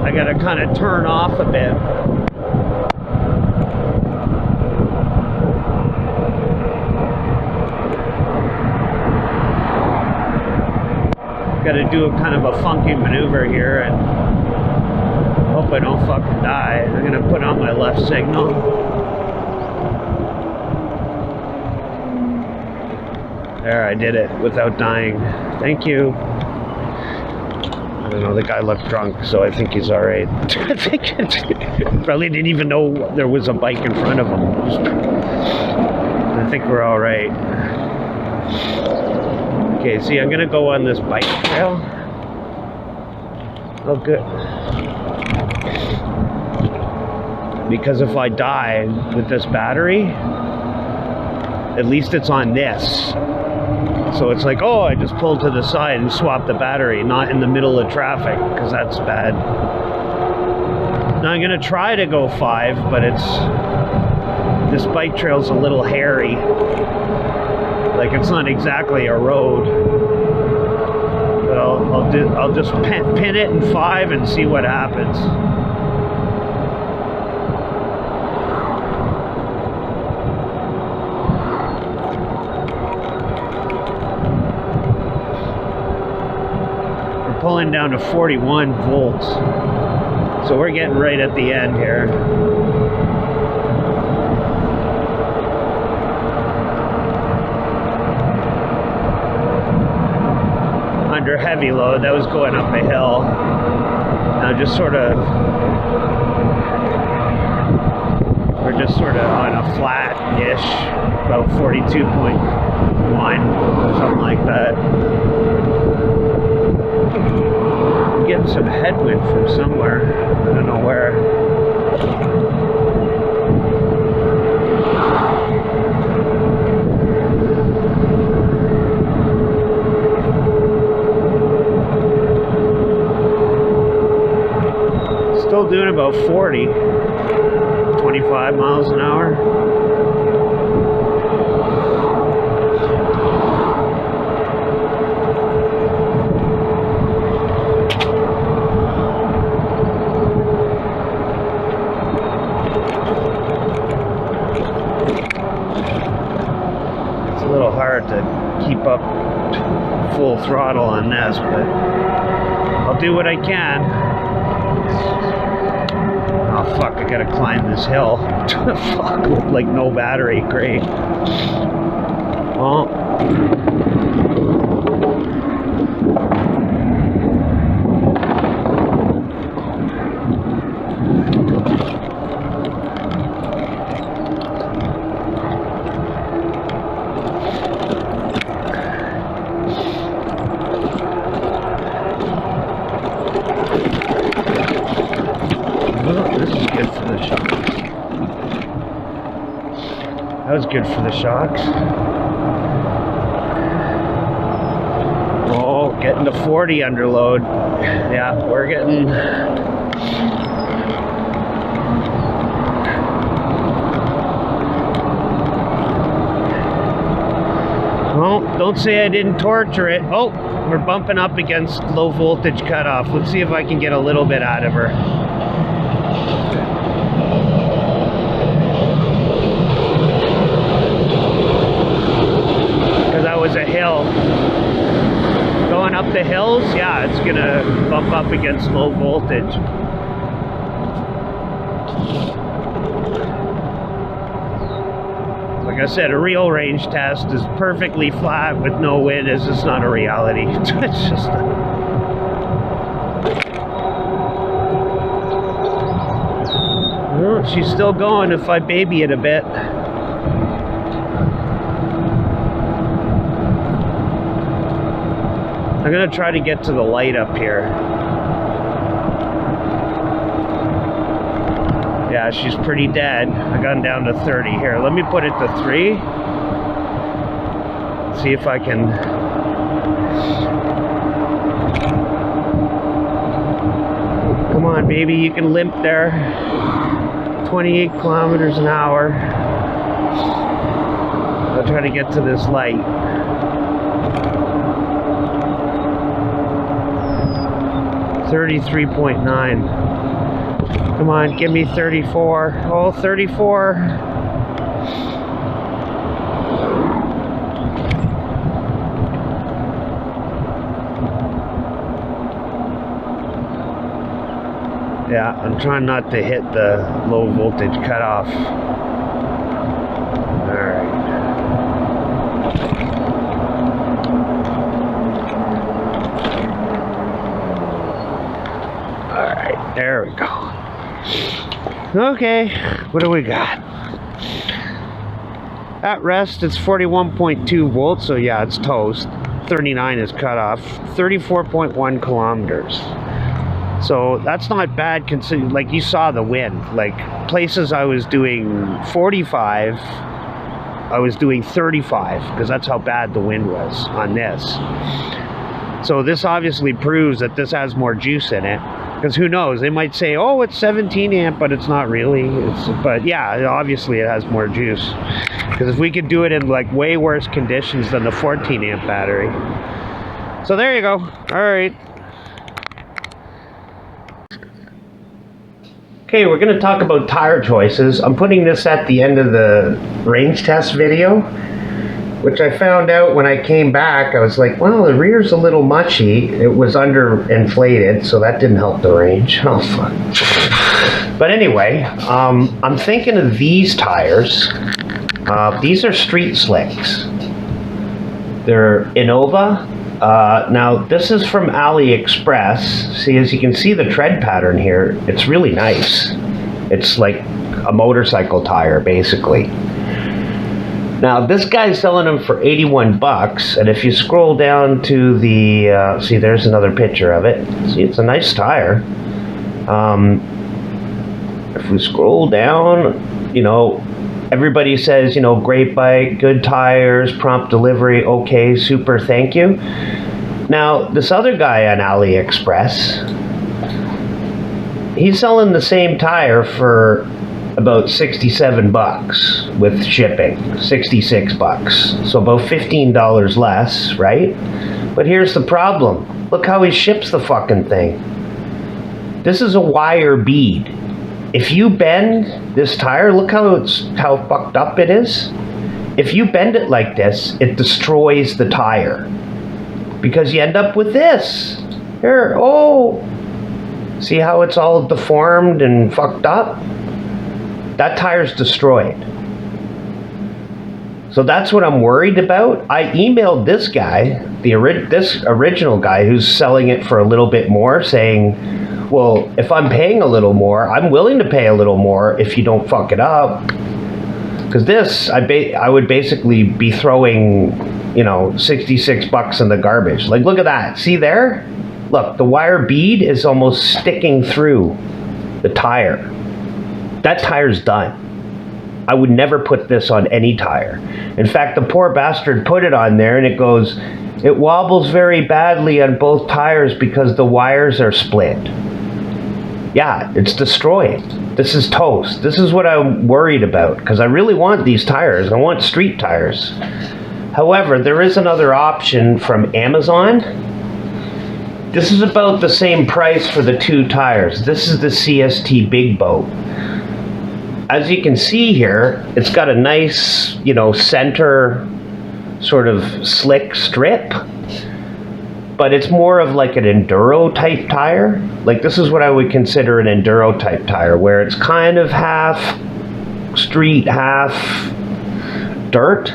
I gotta kind of turn off a bit. Gotta do a kind of a funky maneuver here and hope I don't fucking die. I'm gonna put on my left signal. There, I did it without dying. Thank you. I don't know, the guy looked drunk, so I think he's alright. I think probably didn't even know there was a bike in front of him. I think we're alright. Okay, see, I'm gonna go on this bike trail. Oh, good. Because if I die with this battery, at least it's on this. So it's like, oh, I just pulled to the side and swapped the battery, not in the middle of traffic, because that's bad. Now I'm gonna try to go 5, but this bike trail's a little hairy. Like, it's not exactly a road. But I'll just pin it in 5 and see what happens. Pulling down to 41 volts, so we're getting right at the end here. Under heavy load, that was going up a hill. Now just sort of, we're just sort of on a flat-ish, about 42.1, something like that. I'm getting some headwind from somewhere. I don't know where. Still doing about 40, 25 miles an hour. hard to keep up full throttle on this, but I'll do what I can. Oh fuck, I gotta climb this hill. Fuck, with like no battery, great. Well, that was good for the shocks. Oh, getting to 40 under load. Yeah, we're getting... Well, don't say I didn't torture it. Oh, we're bumping up against low voltage cutoff. Let's see if I can get a little bit out of her. That was a hill. Going up the hills, yeah, it's gonna bump up against low voltage. Like I said, a real range test is perfectly flat with no wind. Is just not a reality. It's just well, she's still going if I baby it a bit. I'm gonna try to get to the light up here. Yeah, she's pretty dead. I got down to 30 here. Let me put it to 3. See if I can. Come on, baby, you can limp there. 28 kilometers an hour. I'll try to get to this light. 33.9. Come on, give me 34. Oh, 34. Yeah, I'm trying not to hit the low voltage cutoff. Alright. Alright, there we go. Okay, what do we got? At rest, it's 41.2 volts, so yeah, it's toast. 39 is cut off. 34.1 kilometers. So that's not bad considering, like you saw the wind. Like places I was doing 45, I was doing 35 because that's how bad the wind was on this. So this obviously proves that this has more juice in it. Because who knows, they might say, oh, it's 17 amp, but it's not really. But yeah, obviously it has more juice. Because if we could do it in like way worse conditions than the 14 amp battery. So there you go. All right. Okay, we're going to talk about tire choices. I'm putting this at the end of the range test video, which I found out when I came back. I was like, well, the rear's a little mushy. It was underinflated, so that didn't help the range. Oh, fuck. But anyway, I'm thinking of these tires. These are Street Slicks. They're Innova. Now, this is from AliExpress. See, as you can see the tread pattern here, it's really nice. It's like a motorcycle tire, basically. Now, this guy's selling them for 81 bucks, and if you scroll down to the, see, there's another picture of it. See, it's a nice tire. If we scroll down, you know, everybody says, you know, great bike, good tires, prompt delivery, okay, super, thank you. Now, this other guy on AliExpress, he's selling the same tire for about 67 bucks with shipping, 66 bucks. So about $15 less, right? But here's the problem. Look how he ships the fucking thing. This is a wire bead. If you bend this tire, look how fucked up it is. if you bend it like this, it destroys the tire. Because you end up with this. Here, oh. See how it's all deformed and fucked up? That tire's destroyed. So that's what I'm worried about. I emailed this guy, this original guy who's selling it for a little bit more, saying, well, if I'm paying a little more, I'm willing to pay a little more if you don't fuck it up. Because this, I would basically be throwing, you know, 66 bucks in the garbage. Like, look at that. See there? Look, the wire bead is almost sticking through the tire. That tire's done. I would never put this on any tire. In fact, the poor bastard put it on there and it goes, it wobbles very badly on both tires because the wires are split. Yeah, it's destroyed. This is toast. This is what I'm worried about because I really want these tires. I want street tires. However, there is another option from Amazon. This is about the same price for the 2 tires. This is the CST Big Boat. As you can see here, it's got a nice, you know, center sort of slick strip, but it's more of like an enduro type tire. Like this is what I would consider an enduro type tire, where it's kind of half street, half dirt.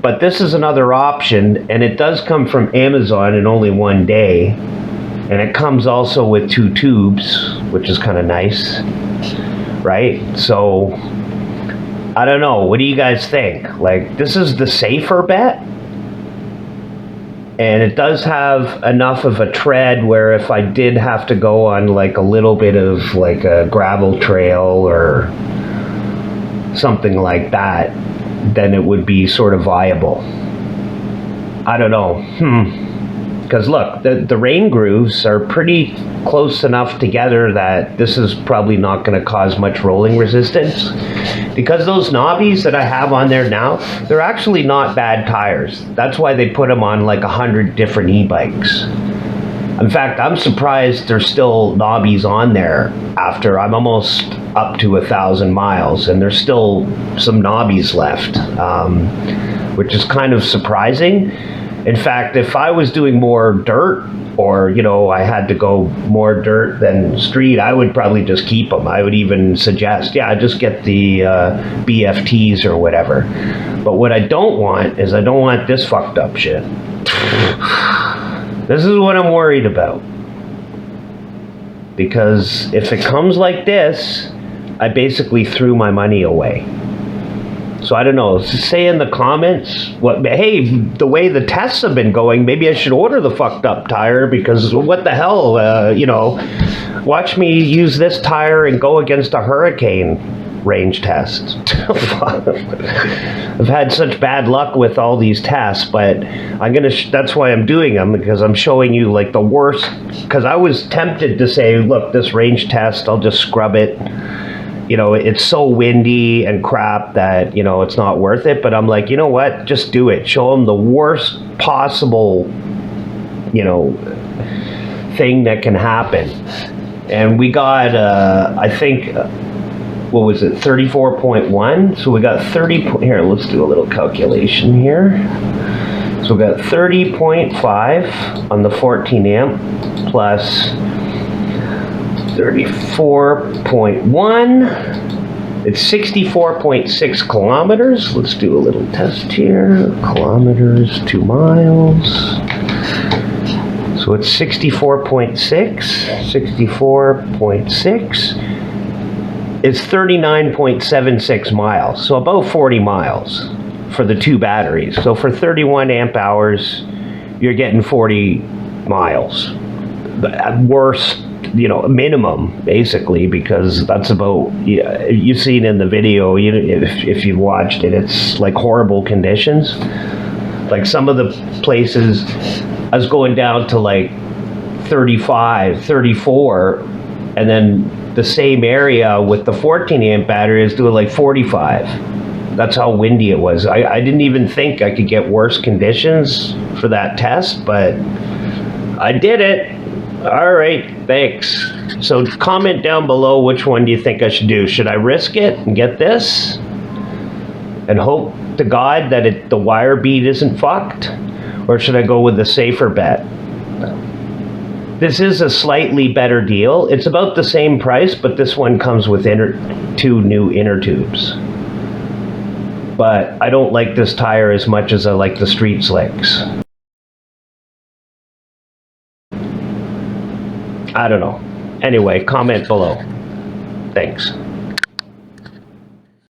But this is another option, and it does come from Amazon in only 1 day, and it comes also with 2 tubes, which is kind of nice. Right? So, I don't know. What do you guys think? Like, this is the safer bet. And it does have enough of a tread where if I did have to go on like a little bit of like a gravel trail or something like that, then it would be sort of viable. I don't know. Because look, the rain grooves are pretty close enough together that this is probably not going to cause much rolling resistance. Because those knobbies that I have on there now, they're actually not bad tires. That's why they put them on like 100 different e-bikes. In fact, I'm surprised there's still knobbies on there after I'm almost up to 1,000 miles, and there's still some knobbies left, which is kind of surprising. In fact, if I was doing more dirt, or, you know, I had to go more dirt than street, I would probably just keep them. I would even suggest, yeah, just get the BFTs or whatever. But what I don't want is I don't want this fucked up shit. This is what I'm worried about. Because if it comes like this, I basically threw my money away. So I don't know, say in the comments, hey, the way the tests have been going, maybe I should order the fucked up tire, because what the hell, you know, watch me use this tire and go against a hurricane range test. I've had such bad luck with all these tests, but I'm gonna, that's why I'm doing them, because I'm showing you like the worst, because I was tempted to say, look, this range test, I'll just scrub it. You know, it's so windy and crap that, you know, it's not worth it. But I'm like, you know what? Just do it. Show them the worst possible, you know, thing that can happen. And we got, I think, what was it, 34.1? So we got 30, here, let's do a little calculation here. So we got 30.5 on the 14 amp plus 34.1. It's 64.6 kilometers. Let's do a little test here. Kilometers to miles. So it's 64.6. 64.6. It's 39.76 miles. So about 40 miles for the 2 batteries. So for 31 amp hours, you're getting 40 miles. At worst, you know, minimum, basically, because that's about, yeah, you've seen in the video, you know, if you've watched it, it's like horrible conditions. Like some of the places I was going down to like 35, 34, and then the same area with the 14 amp battery is doing like 45. That's how windy it was. I didn't even think I could get worse conditions for that test, but I did it. All right, thanks. So comment down below, which one do you think I should do? Should I risk it and get this? and hope to God that the wire bead isn't fucked? Or should I go with the safer bet? This is a slightly better deal. It's about the same price, but this one comes with 2 new inner tubes. But I don't like this tire as much as I like the Street Slicks. I don't know. Anyway, comment below. Thanks.